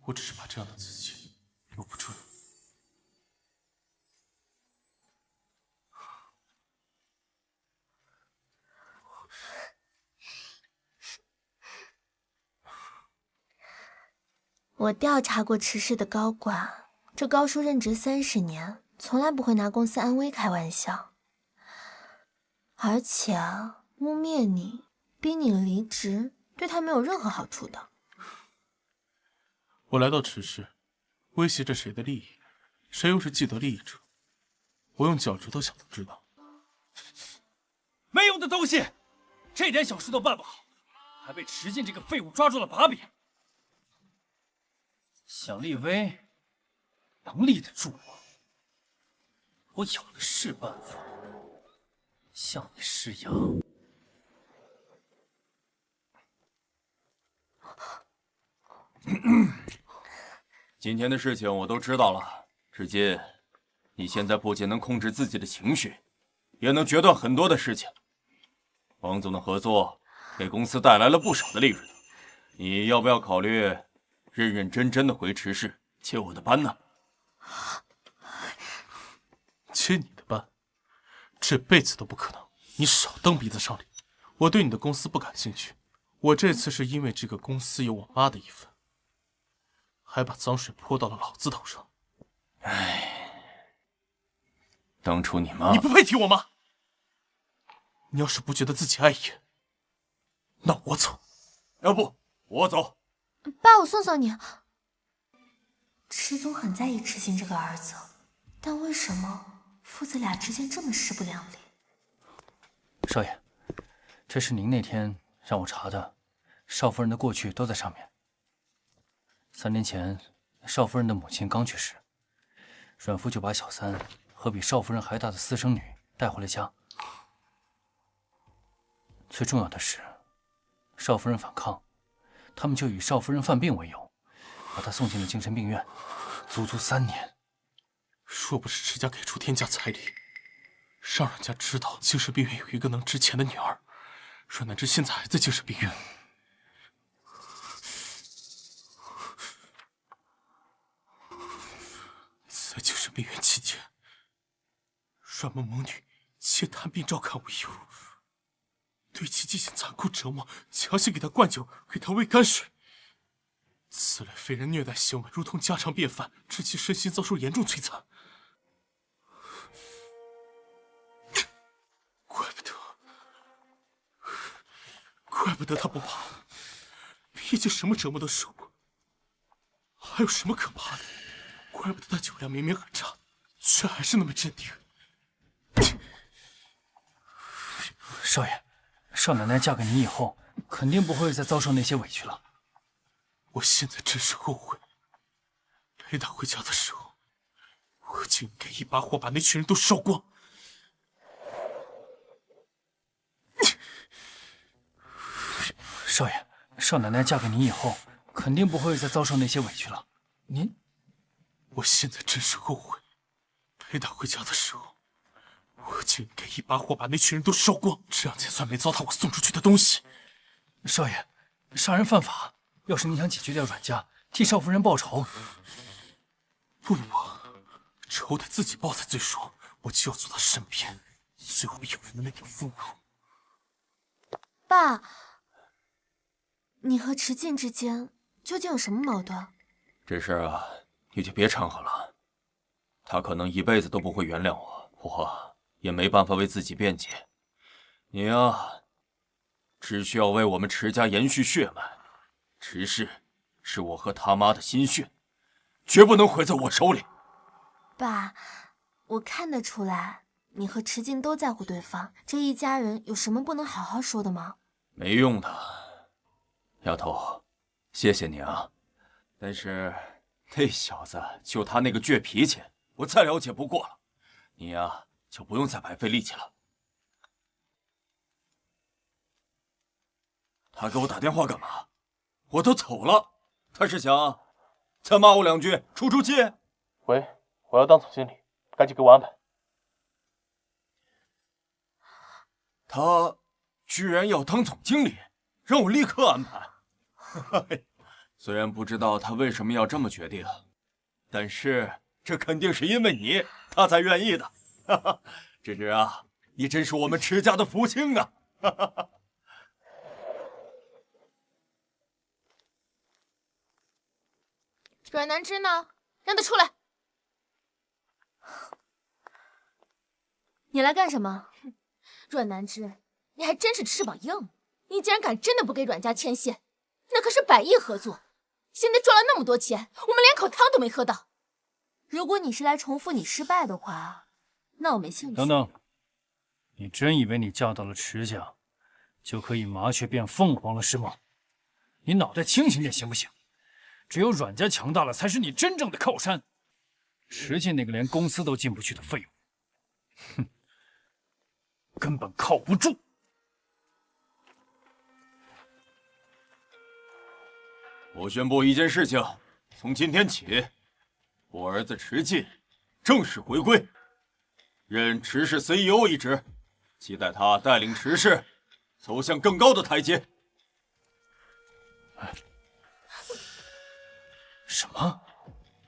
[SPEAKER 5] 我只是把这样的自己留不住。
[SPEAKER 2] 我调查过池氏的高管，这高叔任职30年，从来不会拿公司安危开玩笑。而且污蔑你、逼你离职，对他没有任何好处的。
[SPEAKER 5] 我来到池氏，威胁着谁的利益？谁又是既得利益者？我用脚趾头想都知道。
[SPEAKER 7] 没用的东西，这点小事都办不好，还被池静这个废物抓住了把柄。想立威，能立得住我？我有的是办法向你施压。
[SPEAKER 3] 今天的事情我都知道了，至今，你现在不仅能控制自己的情绪，也能决断很多的事情。王总的合作给公司带来了不少的利润，你要不要考虑认认真真的回池氏接我的班呢？
[SPEAKER 5] 接你的班，这辈子都不可能！你少蹬鼻子上脸！我对你的公司不感兴趣，我这次是因为这个公司有我妈的一份，还把脏水泼到了老子头上。
[SPEAKER 3] 唉，当初你妈……
[SPEAKER 5] 你不配提我妈！你要是不觉得自己碍眼，那我走。
[SPEAKER 3] 要不我走。
[SPEAKER 2] 爸，我送送你。池总很在意池静这个儿子，但为什么父子俩之间这么势不两立？
[SPEAKER 7] 少爷，这是您那天让我查的，少夫人的过去都在上面。3年前，少夫人的母亲刚去世，阮夫就把小三和比少夫人还大的私生女带回了家。最重要的是，少夫人反抗，他们就以少夫人犯病为由，把她送进了精神病院，足足3年。
[SPEAKER 5] 若不是池家给出天价彩礼，让阮家知道精神病院有一个能值钱的女儿，阮南芝现在还在精神病院。在精神病院期间，阮梦母女借探病照看为由，对其进行残酷折磨，强行给她灌酒，给她喂泔水。此类非人虐待行为如同家常便饭，致其身心遭受严重摧残。怪不得他不怕，毕竟什么折磨都受过，还有什么可怕的？怪不得他酒量明明很差，却还是那么镇定。
[SPEAKER 7] 少爷，少奶奶嫁给你以后，肯定不会再遭受那些委屈了。
[SPEAKER 5] 我现在真是后悔，陪她回家的时候，我就应该一把火把那群人都烧光。
[SPEAKER 7] 少爷，少奶奶嫁给你以后，肯定不会再遭受那些委屈了。您，
[SPEAKER 5] 我现在真是后悔，陪她回家的时候，我就应该一把火把那群人都烧光，这样才算没糟蹋我送出去的东西。
[SPEAKER 7] 少爷，杀人犯法，要是你想解决掉阮家，替少夫人报仇，
[SPEAKER 5] 不，仇得自己报才最爽。我就要做他身边最会有人的那条疯奴。
[SPEAKER 2] 爸，你和池静之间究竟有什么矛盾？
[SPEAKER 3] 这事啊，你就别掺和了。他可能一辈子都不会原谅我，我也没办法为自己辩解。你呀，只需要为我们池家延续血脉，池氏是我和他妈的心血，绝不能毁在我手里。
[SPEAKER 2] 爸，我看得出来，你和池静都在乎对方，这一家人有什么不能好好说的吗？
[SPEAKER 3] 没用的，丫头，谢谢你啊。但是那小子就他那个倔脾气，我再了解不过了。你呀，就不用再白费力气了。他给我打电话干嘛？我都走了，他是想再骂我2句出出气？
[SPEAKER 5] 喂，我要当总经理，赶紧给我安排。
[SPEAKER 3] 他居然要当总经理，让我立刻安排。虽然不知道他为什么要这么决定，但是这肯定是因为你，他才愿意的。芝芝啊，你真是我们池家的福星啊！
[SPEAKER 2] 阮南芝呢？让他出来！你来干什么？阮南芝，你还真是翅膀硬！你竟然敢真的不给阮家牵线，那可是100亿合作，现在赚了那么多钱，我们连口汤都没喝到。如果你是来重复你失败的话，那我没兴趣。
[SPEAKER 7] 等等，你真以为你嫁到了池家，就可以麻雀变凤凰了是吗？你脑袋清醒点行不行？只有阮家强大了，才是你真正的靠山。池家那个连公司都进不去的废物，哼，根本靠不住。
[SPEAKER 3] 我宣布一件事情，从今天起，我儿子池进正式回归，任池氏 CEO 一职，期待他带领池氏走向更高的台阶。
[SPEAKER 7] 什么？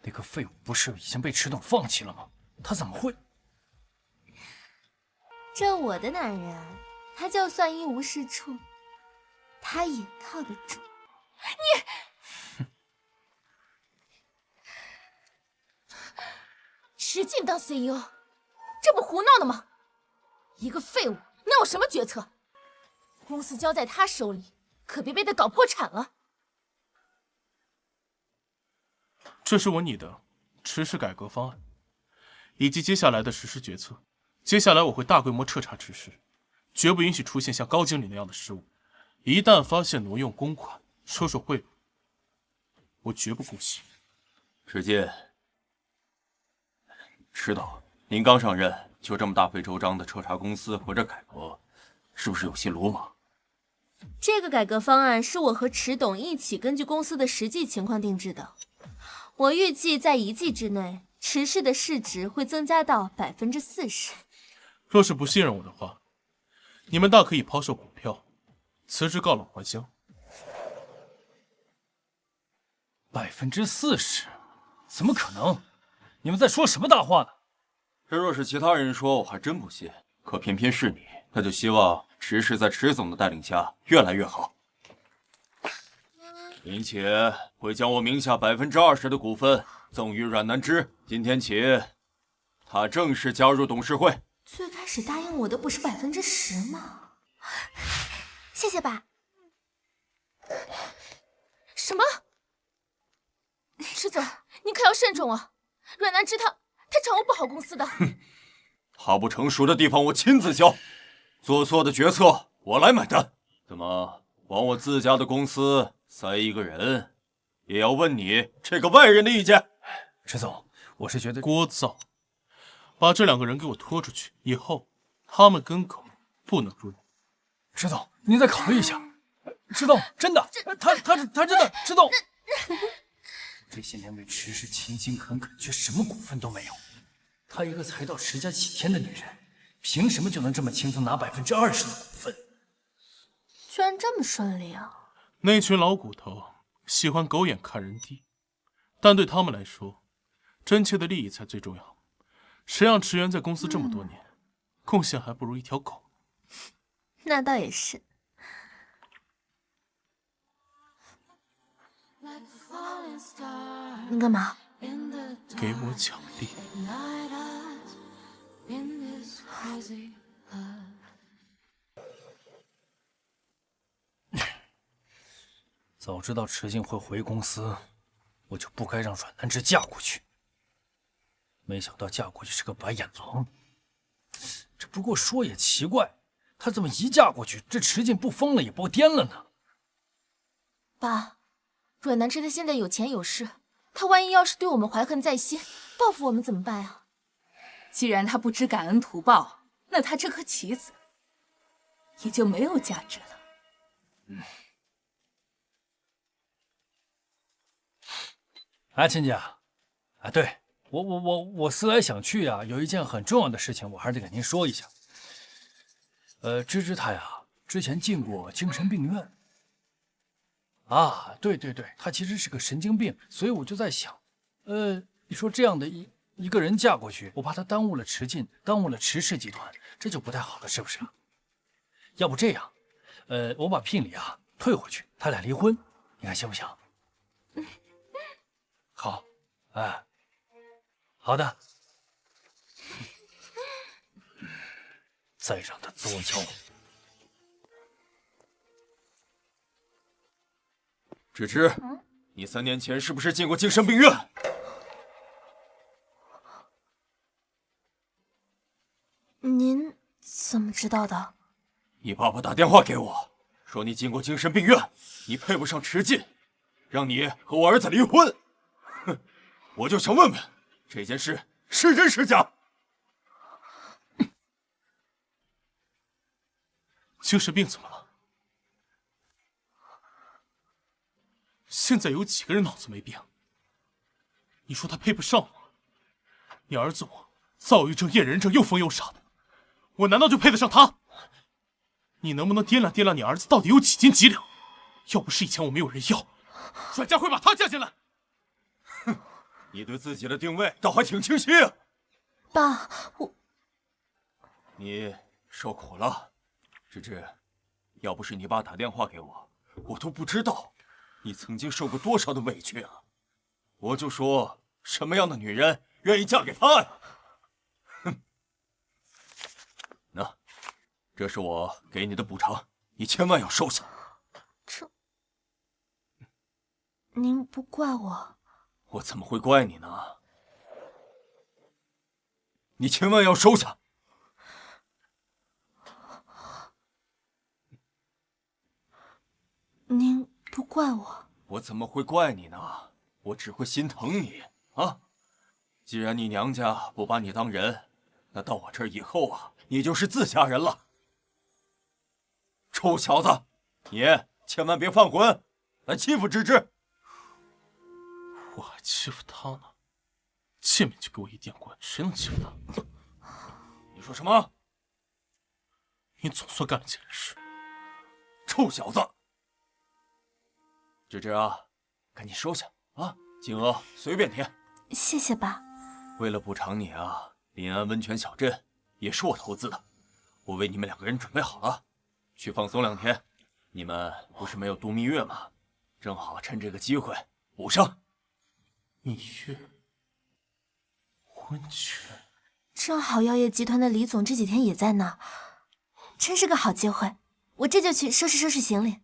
[SPEAKER 7] 那个废物不是已经被池董放弃了吗？他怎么会？
[SPEAKER 2] 这我的男人，他就算一无是处，他也靠得住。你，池进当 CEO， 这不胡闹呢吗？一个废物能有什么决策？公司交在他手里，可别被他搞破产了。
[SPEAKER 5] 这是我拟的池氏改革方案，以及接下来的实施决策。接下来我会大规模彻查池氏，绝不允许出现像高经理那样的失误。一旦发现挪用公款、收受贿赂，我绝不姑息。
[SPEAKER 3] 池进，池董，您刚上任就这么大费周章的彻查公司或者改革，是不是有些鲁莽？
[SPEAKER 2] 这个改革方案是我和池董一起根据公司的实际情况定制的。我预计在1季之内，池氏的市值会增加到40%。
[SPEAKER 5] 若是不信任我的话，你们大可以抛售股票，辞职告老还乡。
[SPEAKER 7] 40%？怎么可能？你们在说什么大话呢？
[SPEAKER 3] 这若是其他人说，我还真不信。可偏偏是你，那就希望池氏在池总的带领下越来越好。并且会将我名下20%的股份赠予阮南芝。今天起，他正式加入董事会。
[SPEAKER 2] 最开始答应我的不是10%吗？谢谢爸。什么？池总，你可要慎重啊！阮南芝他掌握不好公司的。
[SPEAKER 3] 他不成熟的地方我亲自教，做错的决策我来买单。怎么往我自家的公司塞一个人，也要问你这个外人的意见？
[SPEAKER 7] 池总，我是觉得
[SPEAKER 5] 聒噪！把这2个人给我拖出去，以后他们跟狗不能入内。
[SPEAKER 7] 池总，您再考虑一下。池总，真的，他真的，池总。这些年为池氏勤勤恳恳，却什么股份都没有。她一个才到池家几天的女人，凭什么就能这么轻松拿20%的股份？
[SPEAKER 2] 居然这么顺利啊！
[SPEAKER 5] 那群老骨头喜欢狗眼看人低，但对他们来说，真切的利益才最重要。谁让池原在公司这么多年，贡献还不如一条狗。
[SPEAKER 2] 那倒也是。你干嘛？
[SPEAKER 5] 给我奖励。
[SPEAKER 1] 早知道池静会回公司，我就不该让阮南芝嫁过去。没想到嫁过去是个白眼狼。这不过说也奇怪，她怎么一嫁过去，这池静不疯了也不癫了呢？
[SPEAKER 2] 爸，阮南芝她现在有钱有势，她万一要是对我们怀恨在心，报复我们怎么办啊？
[SPEAKER 4] 既然他不知感恩图报，那他这颗棋子也就没有价值了。
[SPEAKER 1] 哎，亲家，啊，对我思来想去呀，有一件很重要的事情，我还是得跟您说一下。芝芝她呀，之前进过精神病院。啊，对，她其实是个神经病，所以我就在想，你说这样的一个人嫁过去，我怕她耽误了池进，耽误了池氏集团，这就不太好了，是不是啊？要不这样，我把聘礼啊退回去，他俩离婚，你看行不行？好，哎，好的。再让他作妖。
[SPEAKER 3] 芝芝，你3年前是不是进过精神病院？
[SPEAKER 2] 您怎么知道的？
[SPEAKER 3] 你爸爸打电话给我，说你进过精神病院，你配不上池进，让你和我儿子离婚。哼，我就想问问，这件事是真是假？
[SPEAKER 5] 精神病怎么了？现在有几个人脑子没病？你说他配不上我？你儿子我躁郁症、厌人症，又疯又傻的，我难道就配得上他？你能不能掂量掂量你儿子到底有几斤几两？要不是以前我没有人要，阮家会把他嫁进来。
[SPEAKER 3] 哼，你对自己的定位倒还挺清晰啊。
[SPEAKER 2] 爸，
[SPEAKER 3] 你受苦了，芝芝。要不是你爸打电话给我，我都不知道你曾经受过多少的委屈啊。我就说，什么样的女人愿意嫁给他呀？哼，那。这是我给你的补偿，你千万要收下。
[SPEAKER 2] 这，您不怪我？
[SPEAKER 3] 我怎么会怪你呢？你千万要收下。
[SPEAKER 2] 您不怪我？
[SPEAKER 3] 我怎么会怪你呢？我只会心疼你啊！既然你娘家不把你当人，那到我这儿以后啊，你就是自家人了。臭小子，你千万别犯浑，来欺负芝芝。
[SPEAKER 5] 我还欺负他呢，见面就给我一电棍，谁能欺负他？
[SPEAKER 3] 你说什么？
[SPEAKER 5] 你总算干了件事。
[SPEAKER 3] 臭小子，芝芝啊，赶紧收下啊，金额随便填。
[SPEAKER 2] 谢谢爸。
[SPEAKER 3] 为了补偿你啊，临安温泉小镇也是我投资的，我为你们2个人准备好了。去放松2天，你们不是没有度蜜月吗？正好趁这个机会补上。
[SPEAKER 5] 蜜月、温泉，
[SPEAKER 2] 正好药业集团的李总这几天也在那，真是个好机会。我这就去收拾收拾行李。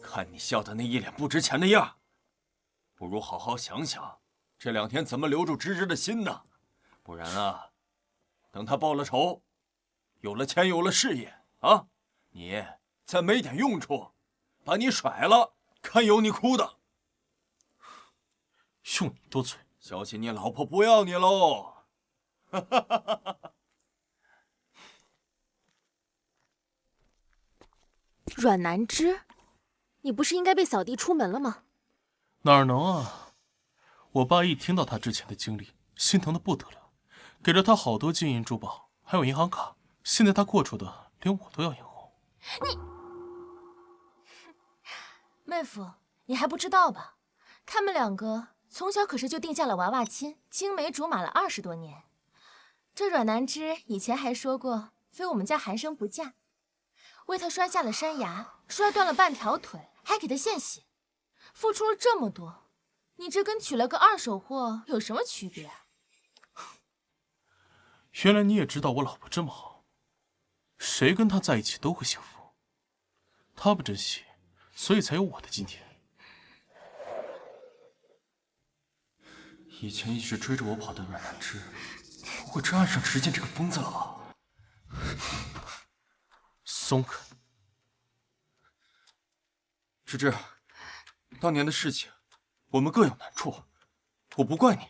[SPEAKER 3] 看你笑的那一脸不值钱的样，不如好好想想，这2天怎么留住芝芝的心呢？不然啊，等他报了仇，有了钱有了事业啊，你再没点用处，把你甩了，看有你哭的。
[SPEAKER 5] 用你多嘴，
[SPEAKER 3] 小心你老婆不要你喽！
[SPEAKER 2] 阮南芝，你不是应该被扫地出门了吗？
[SPEAKER 5] 哪能啊！我爸一听到他之前的经历，心疼的不得了，给了他好多金银珠宝，还有银行卡。现在他过出的，连我都要眼红。
[SPEAKER 2] 你，妹夫，你还不知道吧？他们2个从小可是就定下了娃娃亲，青梅竹马了20多年。这阮南芝以前还说过，非我们家寒生不嫁，为他摔下了山崖，摔断了半条腿，还给他献血，付出了这么多，你这跟娶了个2手货有什么区别啊？
[SPEAKER 5] 原来你也知道我老婆这么好。谁跟他在一起都会幸福。他不珍惜，所以才有我的今天。
[SPEAKER 3] 以前一直追着我跑的阮南之，不会真爱上池剑这个疯子了吧？
[SPEAKER 5] 松开！
[SPEAKER 3] 芝芝，当年的事情，我们各有难处，我不怪你。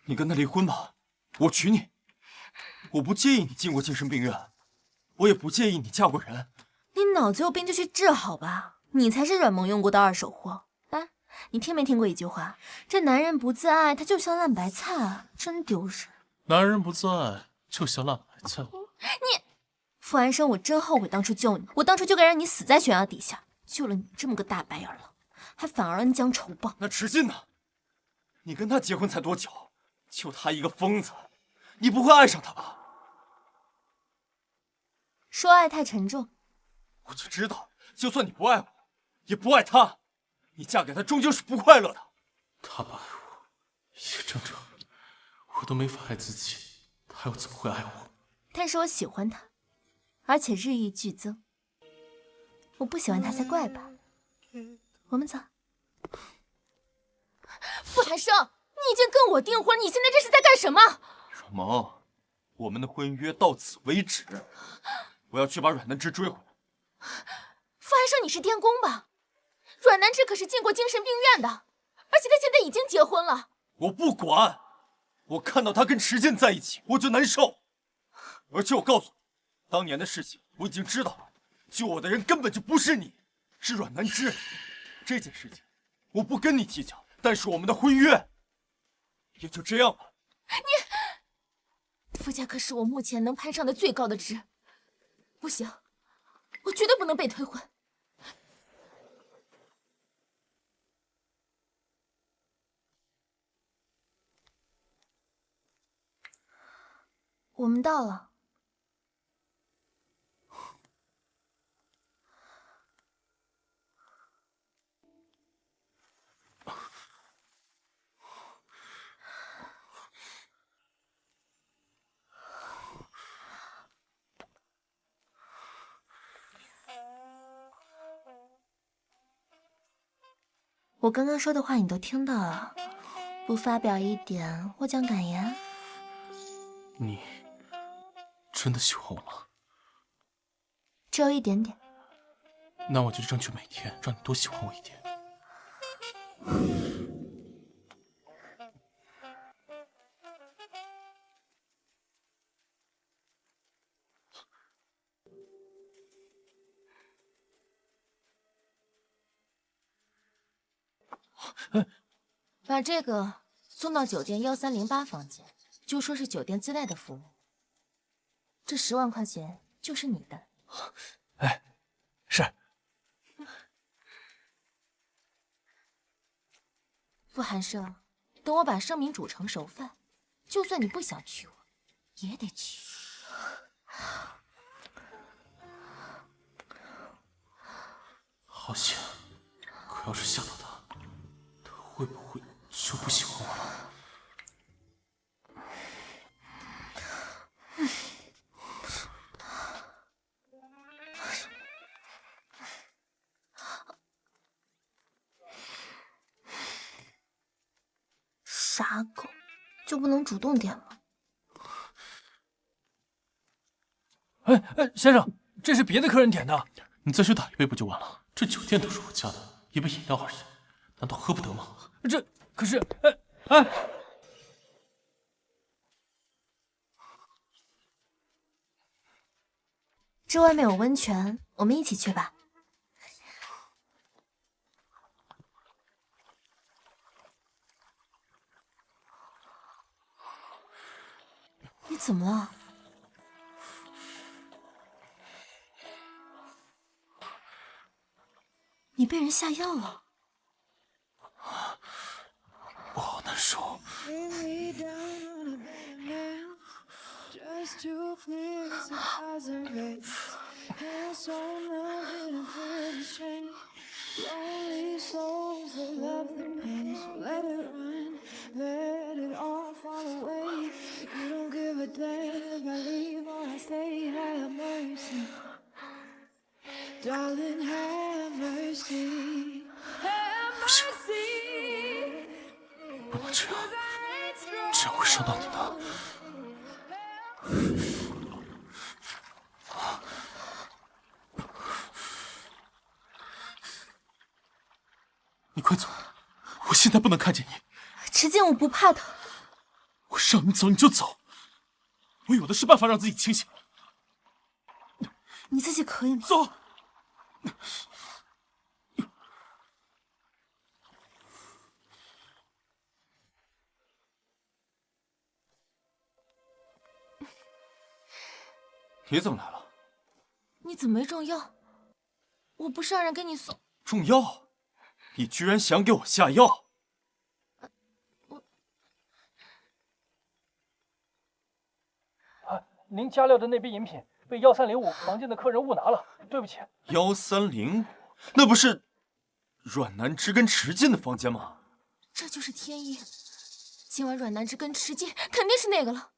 [SPEAKER 3] 你跟他离婚吧，我娶你。我不介意你进过精神病院，我也不介意你嫁过人。
[SPEAKER 2] 你脑子有病就去治好吧，你才是阮萌用过的二手货。哎，你听没听过一句话？这男人不自爱，他就像烂白菜，真丢人。
[SPEAKER 5] 男人不自爱，就像烂白菜。
[SPEAKER 2] 你，傅安生，我真后悔当初救你，我当初就该让你死在悬崖底下，救了你这么个大白眼狼，还反而恩将仇报。
[SPEAKER 3] 那池进呢？你跟他结婚才多久？就他一个疯子，你不会爱上他吧？
[SPEAKER 2] 说爱太沉重，
[SPEAKER 3] 我就知道，就算你不爱我，也不爱他，你嫁给他终究是不快乐的。
[SPEAKER 5] 他不爱我，也正常，我都没法爱自己，他又怎么会爱我？
[SPEAKER 2] 但是我喜欢他，而且日益剧增。我不喜欢他才怪吧？我们走。傅寒生，你已经跟我订婚，你现在这是在干什么？
[SPEAKER 3] 阮萌，我们的婚约到此为止。我要去把阮南之追回来。
[SPEAKER 2] 傅寒生，你是电工吧？阮南之可是进过精神病院的，而且他现在已经结婚了。
[SPEAKER 3] 我不管，我看到他跟池剑在一起，我就难受。而且我告诉你，当年的事情我已经知道了，救我的人根本就不是你，是阮南之。这件事情我不跟你计较，但是我们的婚约也就这样了。
[SPEAKER 2] 傅家可是我目前能攀上的最高的职，不行，我绝对不能被退婚。我们到了。我刚刚说的话你都听到了，不发表一点获奖感言？
[SPEAKER 5] 你真的喜欢我吗？
[SPEAKER 2] 只有一点点。
[SPEAKER 5] 那我就争取每天让你多喜欢我一点。
[SPEAKER 2] 把这个送到酒店1308房间，就说是酒店自带的服务。这10万块钱就是你的。
[SPEAKER 1] 哎，是。
[SPEAKER 2] 傅寒生，等我把声明煮成熟饭，就算你不想娶我，也得娶。
[SPEAKER 5] 好险！可要是吓到他，他会不会就不喜欢我了？
[SPEAKER 2] 傻狗，就不能主动点吗？
[SPEAKER 1] 哎，先生，这是别的客人点的，
[SPEAKER 5] 你再去打一杯不就完了？这酒店都是我家的，一杯饮料而已，难道喝不得吗？
[SPEAKER 1] 这可是，哎，
[SPEAKER 2] 这外面有温泉，我们一起去吧。你怎么了？你被人下药了？
[SPEAKER 5] 我好难受。
[SPEAKER 6] Let it all fall away. You don't give a damn if I leave or I stay. Have mercy. Darling, have mercy.
[SPEAKER 5] 不行，不能这样，这样会伤到你的。你快走，我现在不能看见你。
[SPEAKER 2] 池静，我不怕的。
[SPEAKER 5] 我让你走你就走，我有的是办法让自己清醒。
[SPEAKER 2] 你自己可以吗？
[SPEAKER 5] 走。
[SPEAKER 3] 你怎么来了？
[SPEAKER 2] 你怎么没中药？我不是让人给你送。
[SPEAKER 3] 中药？你居然想给我下药！
[SPEAKER 8] 您加料的那杯饮品被1305房间的客人误拿了，对不起。
[SPEAKER 3] 1305，那不是阮南之跟池进的房间吗？
[SPEAKER 2] 这就是天意，今晚阮南之跟池进肯定是那个了。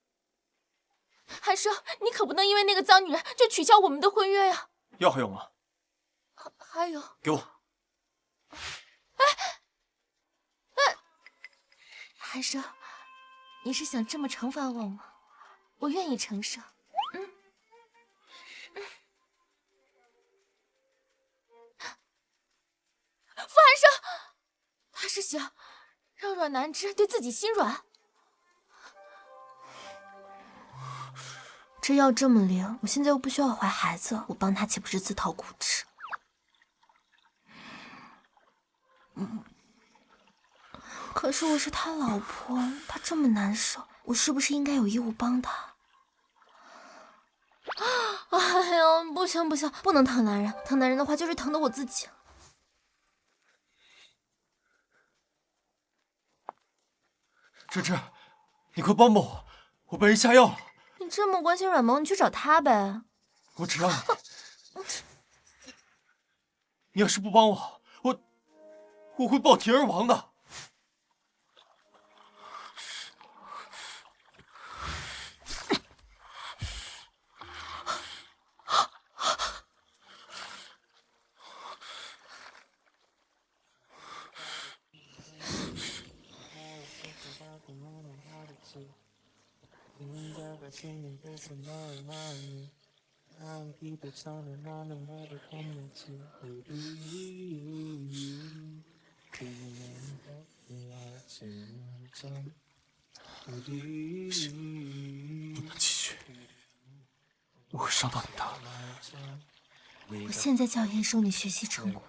[SPEAKER 2] 韩生，你可不能因为那个脏女人就取消我们的婚约呀！
[SPEAKER 3] 药还有吗？
[SPEAKER 2] 还有，
[SPEAKER 3] 给我。
[SPEAKER 2] 韩生，你是想这么惩罚我吗？我愿意承受。傅寒生，他是想让阮南之对自己心软。这药这么灵，我现在又不需要怀孩子，我帮他岂不是自讨苦吃？可是我是他老婆，他这么难受，我是不是应该有义务帮他？哎呀，不行不行，不能疼男人，疼男人的话就是疼的我自己。
[SPEAKER 3] 芝芝，你快帮帮我，我被人下药了。
[SPEAKER 2] 你这么关心阮萌，你去找他呗。
[SPEAKER 3] 我只要你，你要是不帮我，我会暴体而亡的。
[SPEAKER 5] 不能继续，我会伤到你的。
[SPEAKER 2] 我现在就要验收你学习成果。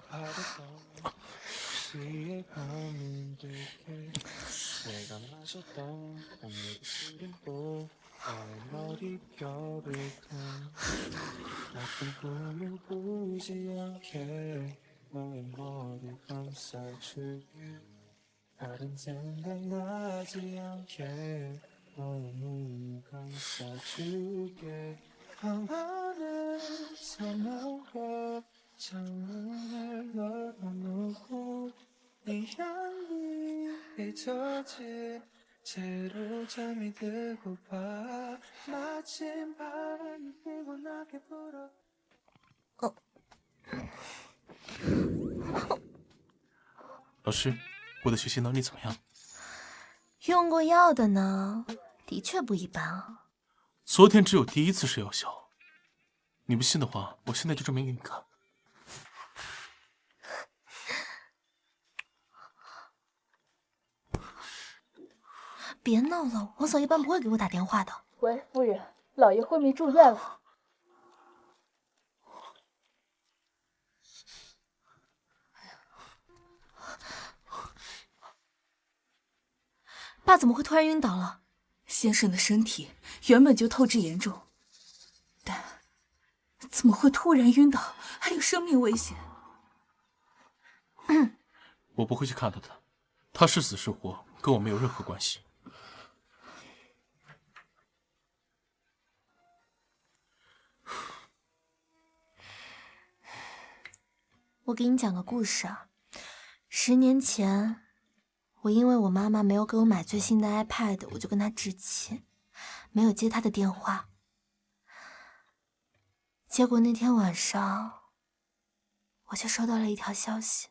[SPEAKER 5] 老师，我的学习能力怎么样？
[SPEAKER 2] 用过药的呢，的确不一般啊。
[SPEAKER 5] 昨天只有第一次是药效，你不信的话，我现在就证明给你看。
[SPEAKER 2] 别闹了，王嫂一般不会给我打电话的。
[SPEAKER 4] 喂，夫人，老爷昏迷住院了。
[SPEAKER 2] 爸怎么会突然晕倒了？
[SPEAKER 4] 先生的身体原本就透支严重，但怎么会突然晕倒，还有生命危险？
[SPEAKER 5] 我不会去看他的，他是死是活跟我没有任何关系。
[SPEAKER 2] 我给你讲个故事啊，10年前，我因为我妈妈没有给我买最新的 iPad， 我就跟她置气，没有接她的电话。结果那天晚上，我就收到了一条消息，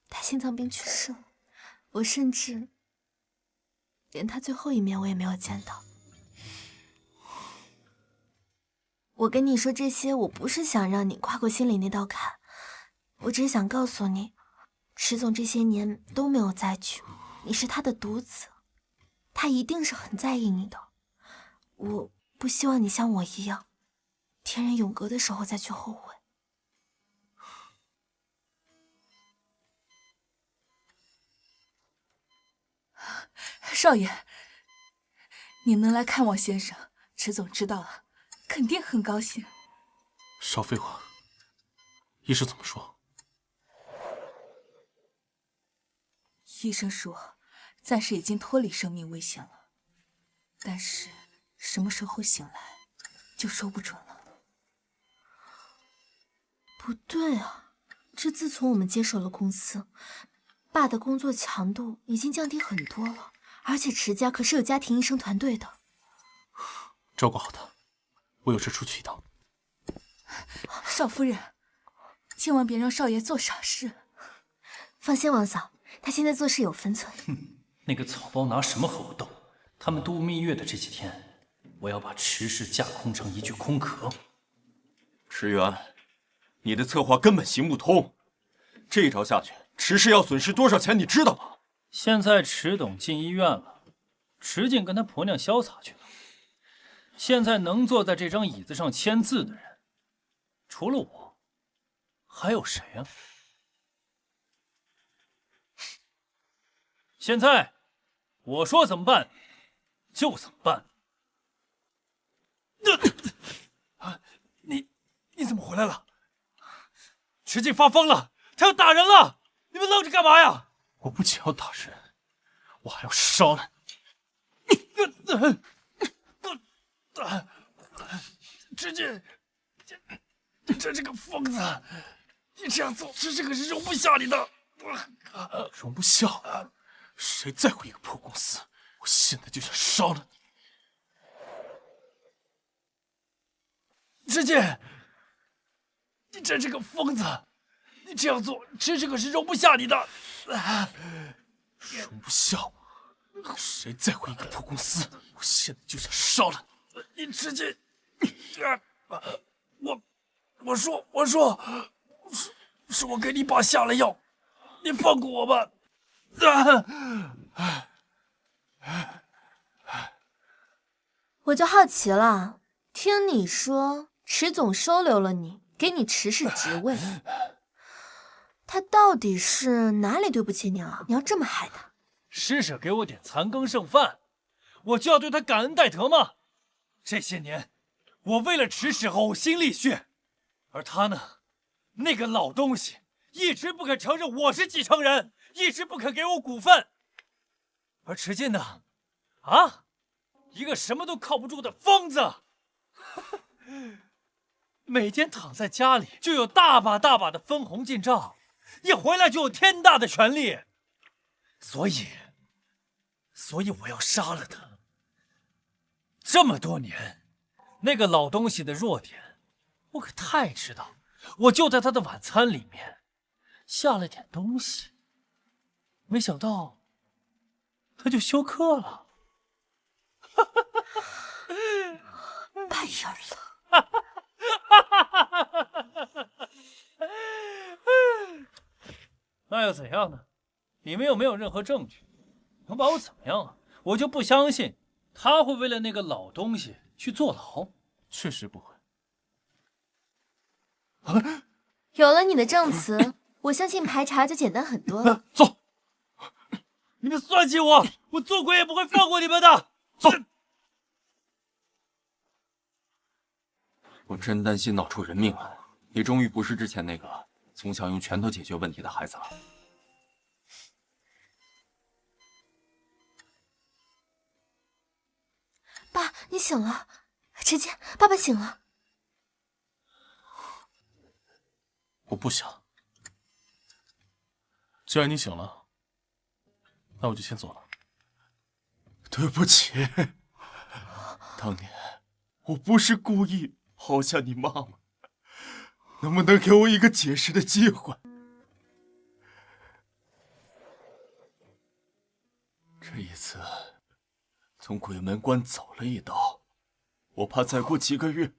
[SPEAKER 2] 他心脏病去世了。我甚至连他最后一面我也没有见到。我跟你说这些，我不是想让你跨过心里那道坎，我只是想告诉你，池总这些年都没有再娶，你是他的独子，他一定是很在意你的。我不希望你像我一样，天人永隔的时候再去后悔。
[SPEAKER 4] 少爷，你能来看望先生，池总知道了，肯定很高兴。
[SPEAKER 5] 少废话，医生怎么说？
[SPEAKER 4] 医生说，暂时已经脱离生命危险了，但是什么时候醒来，就说不准了。
[SPEAKER 2] 不对啊，这自从我们接手了公司，爸的工作强度已经降低很多了，而且池家可是有家庭医生团队的。
[SPEAKER 5] 照顾好他，我有事出去一趟。
[SPEAKER 4] 少夫人，千万别让少爷做傻事。
[SPEAKER 2] 放心，王嫂，他现在做事有分寸。
[SPEAKER 1] 那个草包拿什么和我斗？他们度蜜月的这几天，我要把池氏架空成一具空壳。
[SPEAKER 3] 池原，你的策划根本行不通，这招下去，池氏要损失多少钱，你知道吗？
[SPEAKER 1] 现在池董进医院了，池静跟他婆娘潇洒去了。现在能坐在这张椅子上签字的人，除了我，还有谁啊？现在我说怎么办，就怎么办。
[SPEAKER 5] 你怎么回来了？池静发疯了，他要打人了！你们愣着干嘛呀？我不仅要打人，我还要杀了你！池静，这是个疯子！你这样做，池静可是容不下你的。容不下？谁在乎一个破公司？我现在就想杀了你！池静，你真是个疯子！你这样做，池静可是容不下你的。容不下我？谁在乎一个破公司？我现在就想杀了你！你池静，我说，是我给你爸下了药，你放过我吧！
[SPEAKER 2] 我就好奇了，听你说池总收留了你，给你池氏职位，他到底是哪里对不起你了？你要这么害他？
[SPEAKER 1] 施舍给我点残羹剩饭，我就要对他感恩戴德吗？这些年，我为了池氏呕心沥血，而他呢，那个老东西一直不肯承认我是继承人，一直不肯给我股份。而池静呢，啊，一个什么都靠不住的疯子，每天躺在家里就有大把大把的分红进账，一回来就有天大的权利，所以我要杀了他。这么多年，那个老东西的弱点，我可太知道。我就在他的晚餐里面下了点东西，没想到他就休克了。
[SPEAKER 2] 白眼
[SPEAKER 1] 了。那又怎样呢？你们又没有任何证据，能把我怎么样啊？我就不相信他会为了那个老东西去坐牢。
[SPEAKER 5] 确实不会。
[SPEAKER 2] 有了你的证词，我相信排查就简单很多了。
[SPEAKER 5] 走！
[SPEAKER 1] 你们算计我，我做鬼也不会放过你们的。
[SPEAKER 5] 走！
[SPEAKER 3] 我真担心闹出人命了。你终于不是之前那个总想用拳头解决问题的孩子了。
[SPEAKER 2] 爸，你醒了。池静，爸爸醒了。
[SPEAKER 5] 我不想。既然你醒了，那我就先走了。
[SPEAKER 3] 对不起，当年我不是故意抛下你妈妈，能不能给我一个解释的机会？这一次从鬼门关走了一遭，我怕再过几个月，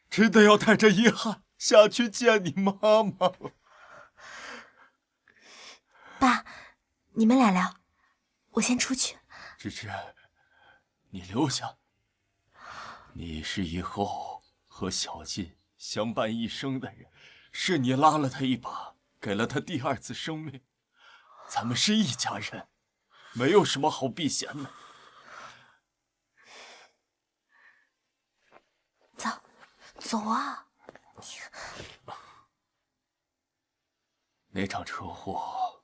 [SPEAKER 3] 真的要带着遗憾下去见你妈妈了。
[SPEAKER 2] 爸，你们俩聊，我先出去。
[SPEAKER 3] 芝芝，你留下。你是以后和小晋相伴一生的人，是你拉了他一把，给了他第二次生命。咱们是一家人，没有什么好避嫌的。
[SPEAKER 2] 走，走啊！
[SPEAKER 3] 那场车祸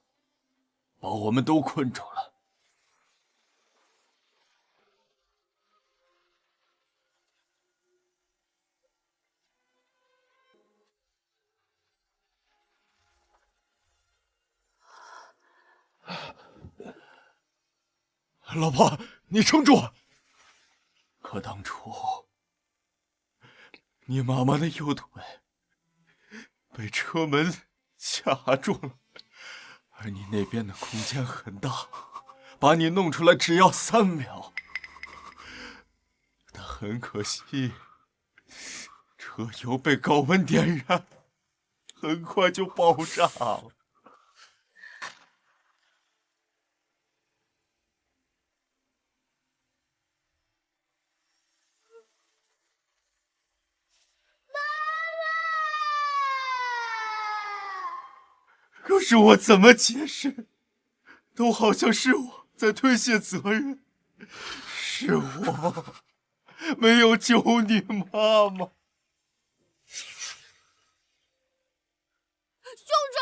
[SPEAKER 3] 把我们都困住了。老婆，你撑住！可当初你妈妈的右腿被车门卡住了，而你那边的空间很大，把你弄出来只要3秒。但很可惜，车油被高温点燃，很快就爆炸了。可是我怎么解释，都好像是我在推卸责任，是我没有救你妈妈。
[SPEAKER 2] 凶手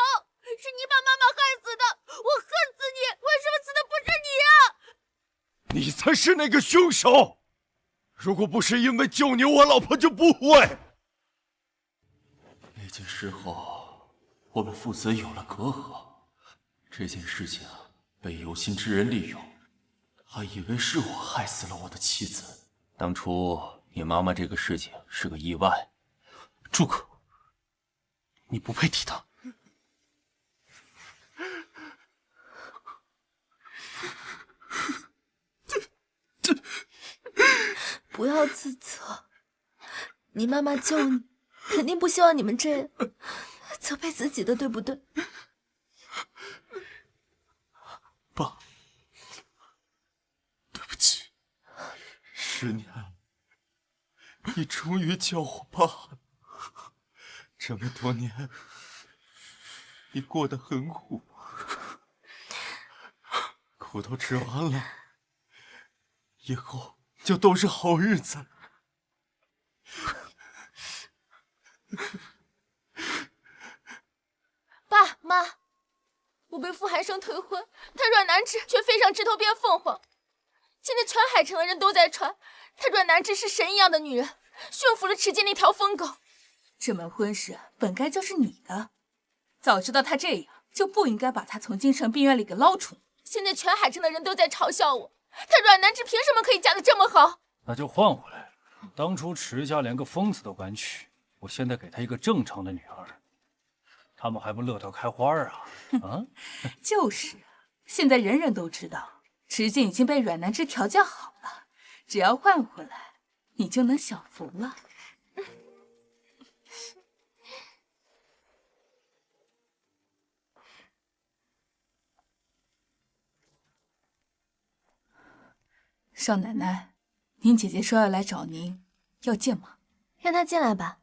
[SPEAKER 2] 是你把妈妈害死的，我恨死你！为什么死的不是你啊？
[SPEAKER 3] 你才是那个凶手！如果不是因为救你，我老婆就不会。那件事后，我们父子有了隔阂。这件事情被有心之人利用，还以为是我害死了我的妻子。当初你妈妈这个事情是个意外。
[SPEAKER 5] 住口！你不配提她。
[SPEAKER 2] 不要自责，你妈妈救你，肯定不希望你们这样责备自己的，对不对？
[SPEAKER 3] 爸，对不起，10年了，你终于叫我爸了。这么多年，你过得很苦，苦都吃完了，以后就都是好日子。
[SPEAKER 2] 爸妈，我被傅寒生推婚，他阮南枝却飞上枝头变凤凰。现在全海城的人都在传，他阮南枝是神一样的女人，驯服了池间那条疯狗。
[SPEAKER 4] 这门婚事本该就是你的，早知道他这样，就不应该把他从京城病院里给捞出来。
[SPEAKER 2] 现在全海城的人都在嘲笑我，他阮南枝凭什么可以嫁得这么好？
[SPEAKER 1] 那就换回来。当初池家连个疯子都敢娶，我现在给他一个正常的女儿，他们还不乐到开花啊？啊，
[SPEAKER 4] 就是啊，现在人人都知道池静已经被阮南枝调教好了，只要换回来，你就能享福了。少奶奶，您姐姐说要来找您，要见吗？
[SPEAKER 2] 让她进来吧。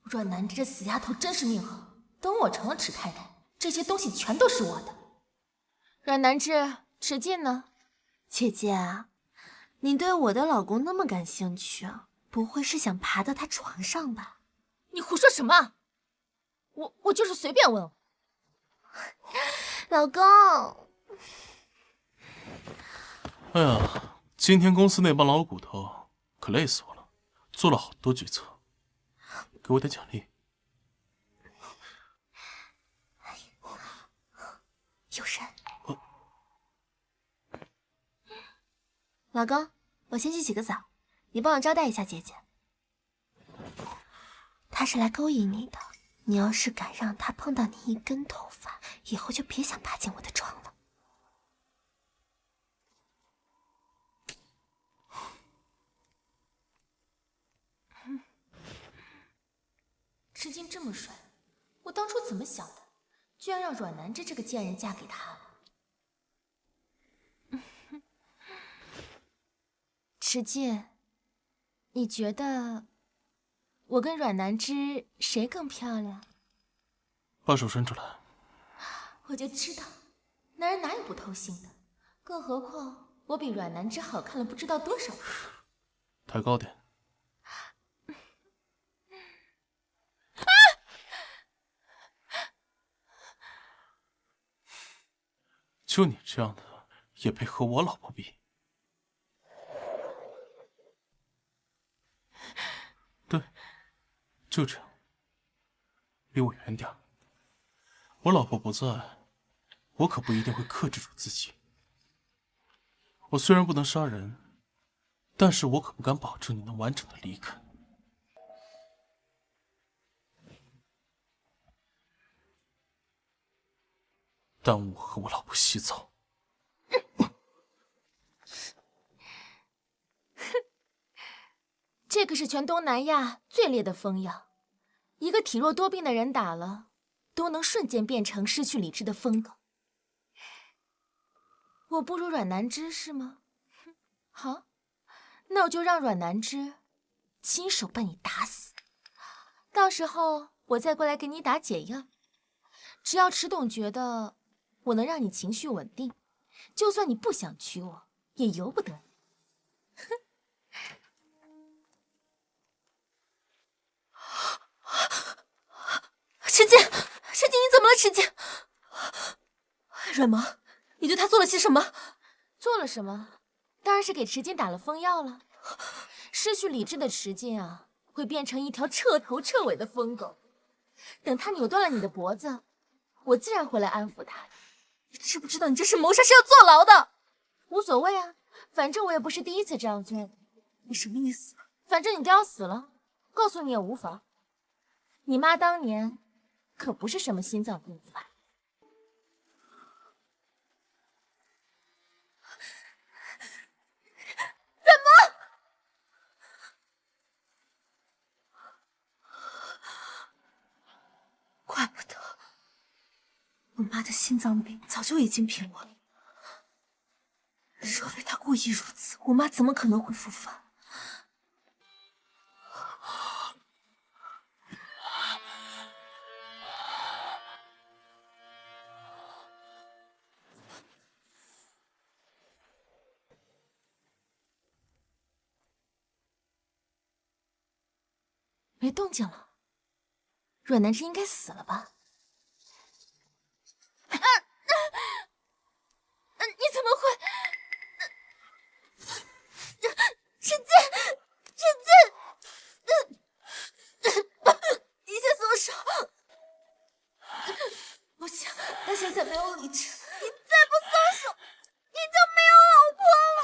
[SPEAKER 2] 阮南枝这死丫头真是命好，等我成了池太太，这些东西全都是我的。阮南枝，池静呢？姐姐啊，你对我的老公那么感兴趣，不会是想爬到他床上吧？你胡说什么？我就是随便问问。老公，
[SPEAKER 5] 哎呀，今天公司那帮老骨头可累死我了，做了好多决策，给我点奖励。
[SPEAKER 2] 有人。老公，我先去洗个澡，你帮我招待一下姐姐。他是来勾引你的，你要是敢让他碰到你一根头发，以后就别想爬进我的床了。吃惊这么帅，我当初怎么想的？居然让阮南芝这个贱人嫁给他了。池静，你觉得我跟阮南芝谁更漂亮？
[SPEAKER 5] 把手伸出来。
[SPEAKER 2] 我就知道，男人哪有不偷腥的？更何况我比阮南芝好看了不知道多少倍。
[SPEAKER 5] 抬高点。就你这样的，也配和我老婆比？对，就这样，离我远点。我老婆不在，我可不一定会克制住自己。我虽然不能杀人，但是我可不敢保证你能完整的离开。耽误我和我老婆洗澡。
[SPEAKER 2] 这个是全东南亚最烈的疯药，一个体弱多病的人打了，都能瞬间变成失去理智的疯狗。我不如阮南芝是吗？好，那我就让阮南芝亲手把你打死，到时候我再过来给你打解药。只要池董觉得我能让你情绪稳定，就算你不想娶我，也由不得你。池静，池静，你怎么了？池静，阮萌，你对他做了些什么？做了什么？当然是给池静打了疯药了。失去理智的池静啊，会变成一条彻头彻尾的疯狗。等他扭断了你的脖子，我自然会来安抚他。你知不知道，你这是谋杀，是要坐牢的。无所谓啊，反正我也不是第一次这样做。你什么意思？反正你都要死了，告诉你也无妨。你妈当年可不是什么心脏病犯。阮萌，怪不得我妈的心脏病早就已经平稳了。若非她故意如此，我妈怎么可能会复发？没动静了，阮南芝应该死了吧？你怎么会？沈静，沈静，你先松手！不行，他现在没有理智，你再不松手，你就没有老婆了。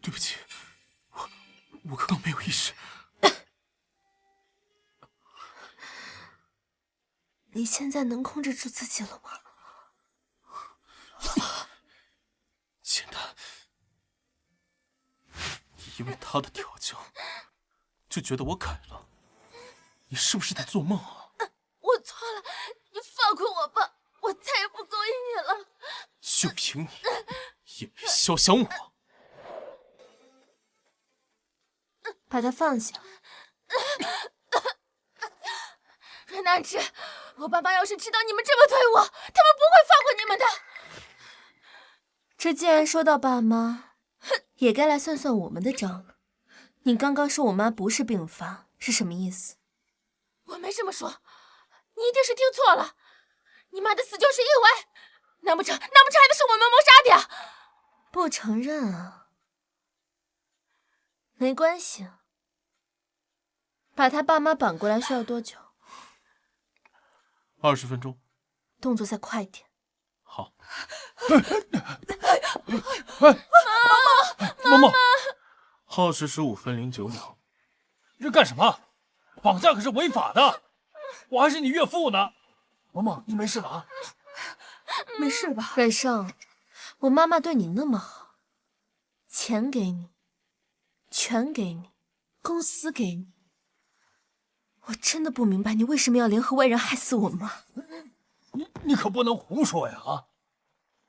[SPEAKER 5] 对不起，我刚刚没有意识。
[SPEAKER 2] 你现在能控制住自己了吗？
[SPEAKER 5] 简单，你因为他的调教，就觉得我改了？你是不是在做梦啊？
[SPEAKER 2] 我错了，你放过我吧，我再也不勾引你了。
[SPEAKER 5] 就凭你，也配肖想我？
[SPEAKER 2] 把他放下。阮南芝，我爸妈要是知道你们这么对我，他们不会放过你们的。这既然说到爸妈，也该来算算我们的账了。你刚刚说我妈不是病发，是什么意思？我没这么说，你一定是听错了。你妈的死就是意外，难不成还得是我们谋杀的？不承认啊？没关系，把他爸妈绑过来需要多久
[SPEAKER 5] ？20分钟。
[SPEAKER 2] 动作再快点。
[SPEAKER 5] 好。
[SPEAKER 1] 妈妈，
[SPEAKER 5] 耗时15分09秒。
[SPEAKER 1] 你这干什么？绑架可是违法的，我还是你岳父呢。
[SPEAKER 8] 嬷嬷，你没事吧？
[SPEAKER 4] 没事吧？
[SPEAKER 2] 瑞胜，我妈妈对你那么好，钱给你，权给你，公司给你，我真的不明白你为什么要联合外人害死我妈。
[SPEAKER 1] 你可不能胡说呀！啊，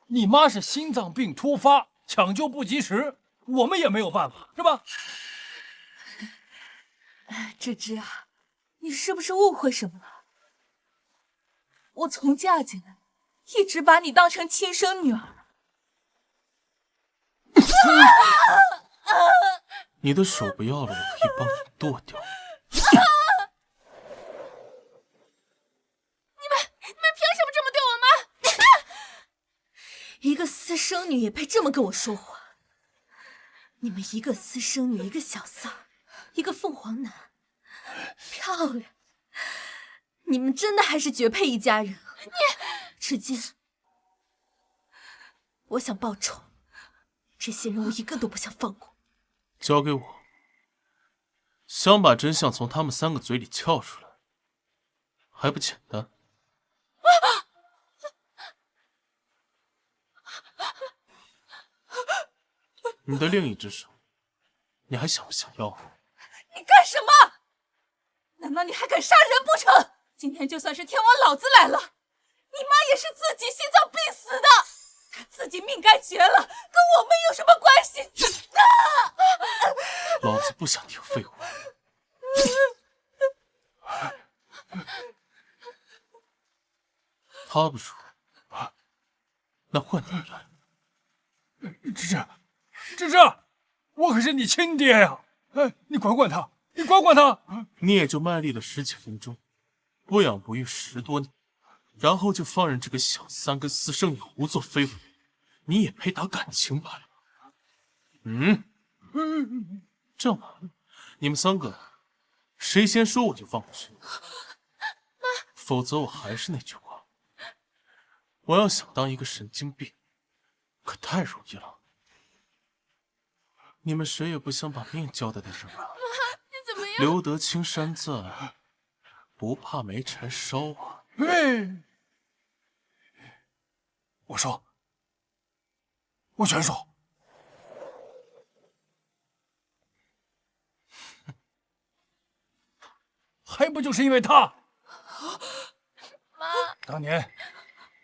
[SPEAKER 1] 你妈是心脏病突发，抢救不及时，我们也没有办法，是吧？
[SPEAKER 4] 芝芝啊，你是不是误会什么了？我从嫁进来，一直把你当成亲生女儿。
[SPEAKER 5] 你的手不要了，我可以帮你剁掉。
[SPEAKER 2] 你们凭什么这么对我妈？一个私生女也配这么跟我说话？你们一个私生女，一个小三儿，一个凤凰男，漂亮！你们真的还是绝配一家人。你赤金，我想报仇，这些人我一个都不想放过。
[SPEAKER 5] 交给我。想把真相从他们3个嘴里撬出来，还不简单？你的另一只手，你还想不想要？
[SPEAKER 4] 你干什么？难道你还敢杀人不成？今天就算是天王老子来了，你妈也是自己心脏病死的，她自己命该绝了，跟我们有什么关系？
[SPEAKER 5] 老子不想听废话。他不说，那换你来。
[SPEAKER 1] 芝芝，我可是你亲爹呀！哎，你管管他，你管管他。
[SPEAKER 5] 你也就卖力了10几分钟，不养不育10多年，然后就放任这个小三跟私生女胡作非为，你也配打感情牌？这样吧，你们3个谁先说我就放过谁，否则我还是那句话，我要想当一个神经病，可太容易了。你们谁也不想把命交代在这儿啊！
[SPEAKER 2] 你怎么样？
[SPEAKER 5] 留得青山在，不怕没柴烧啊！
[SPEAKER 1] 我说，我全说。还不就是因为他？
[SPEAKER 2] 妈，
[SPEAKER 1] 当年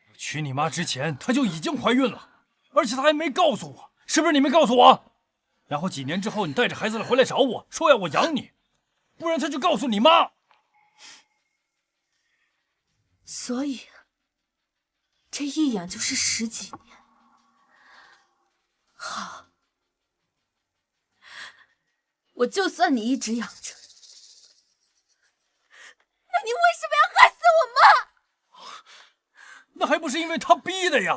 [SPEAKER 1] 我娶你妈之前，她就已经怀孕了，而且她还没告诉我，是不是你没告诉我？然后几年之后，你带着孩子回来找我说要我养你，不然她就告诉你妈。
[SPEAKER 2] 所以这一养就是10几年。好，我就算你一直养着，那你为什么要害死我妈？
[SPEAKER 1] 那还不是因为他逼的呀！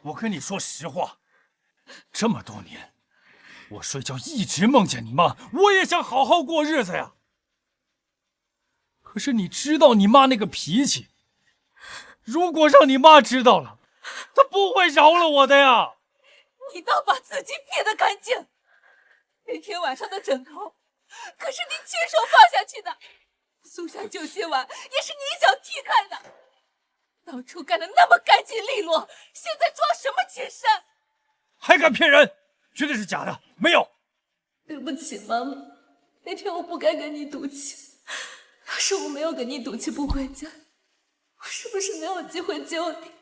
[SPEAKER 1] 我跟你说实话，这么多年，我睡觉一直梦见你妈，我也想好好过日子呀。可是你知道你妈那个脾气，如果让你妈知道了，她不会饶了我的呀。
[SPEAKER 4] 你倒把自己撇得干净。那天晚上的枕头，可是你亲手放下去的。苏珊救心丸也是你一脚踢开的。当初干得那么干净利落，现在装什么情深？
[SPEAKER 1] 还敢骗人，绝对是假的，没有。
[SPEAKER 2] 对不起，妈妈，那天我不该跟你赌气。要是我没有跟你赌气不回家，我是不是没有机会救你？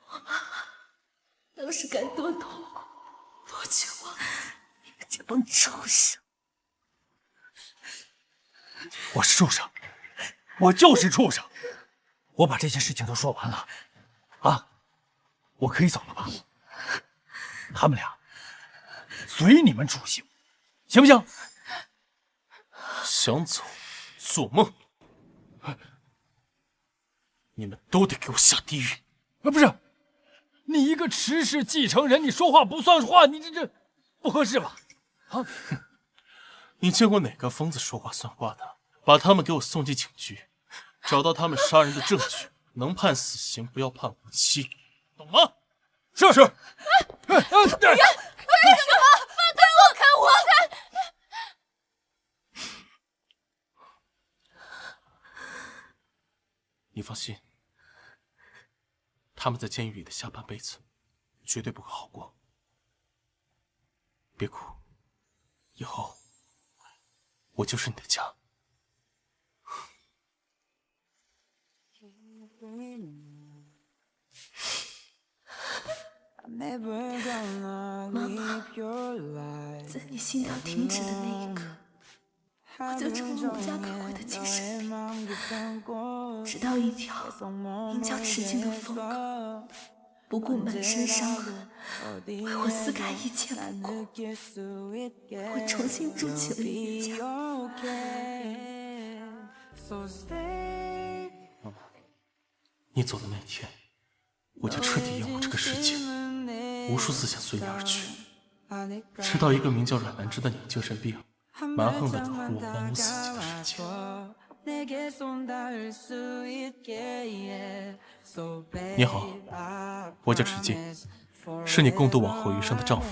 [SPEAKER 2] 我妈妈当时该多痛苦，多绝望！你们这帮畜生！
[SPEAKER 1] 我是畜生，我就是畜生。我把这件事情都说完了，啊，我可以走了吧？他们俩随你们处行，行不行？
[SPEAKER 5] 想走，做梦！你们都得给我下地狱！
[SPEAKER 1] 不是，你一个池氏继承人，你说话不算话，你这不合适吧？啊！
[SPEAKER 5] 你见过哪个疯子说话算话的？把他们给我送进警局，找到他们杀人的证据，能判死刑，不要判无期，懂吗？
[SPEAKER 1] 是。
[SPEAKER 4] 为什么？放开我！放开我！
[SPEAKER 5] 你放心，他们在监狱里的下半辈子绝对不会好过。别哭，以后我就是你的家。
[SPEAKER 2] 妈妈，在你心跳停止的那一刻，我就成了无家可归的精神病，直到一条名叫痴情的疯狗，不顾满身伤痕，为我撕开一切不顾，我重新住进了你的家。
[SPEAKER 5] 妈妈，你走的那天，我就彻底厌恶这个世界，无数次想随你而去，直到一个名叫阮南枝的女精神病蛮横地闯入我荒芜死寂的世界。你好，我叫池静，是你共度往后余生的丈夫。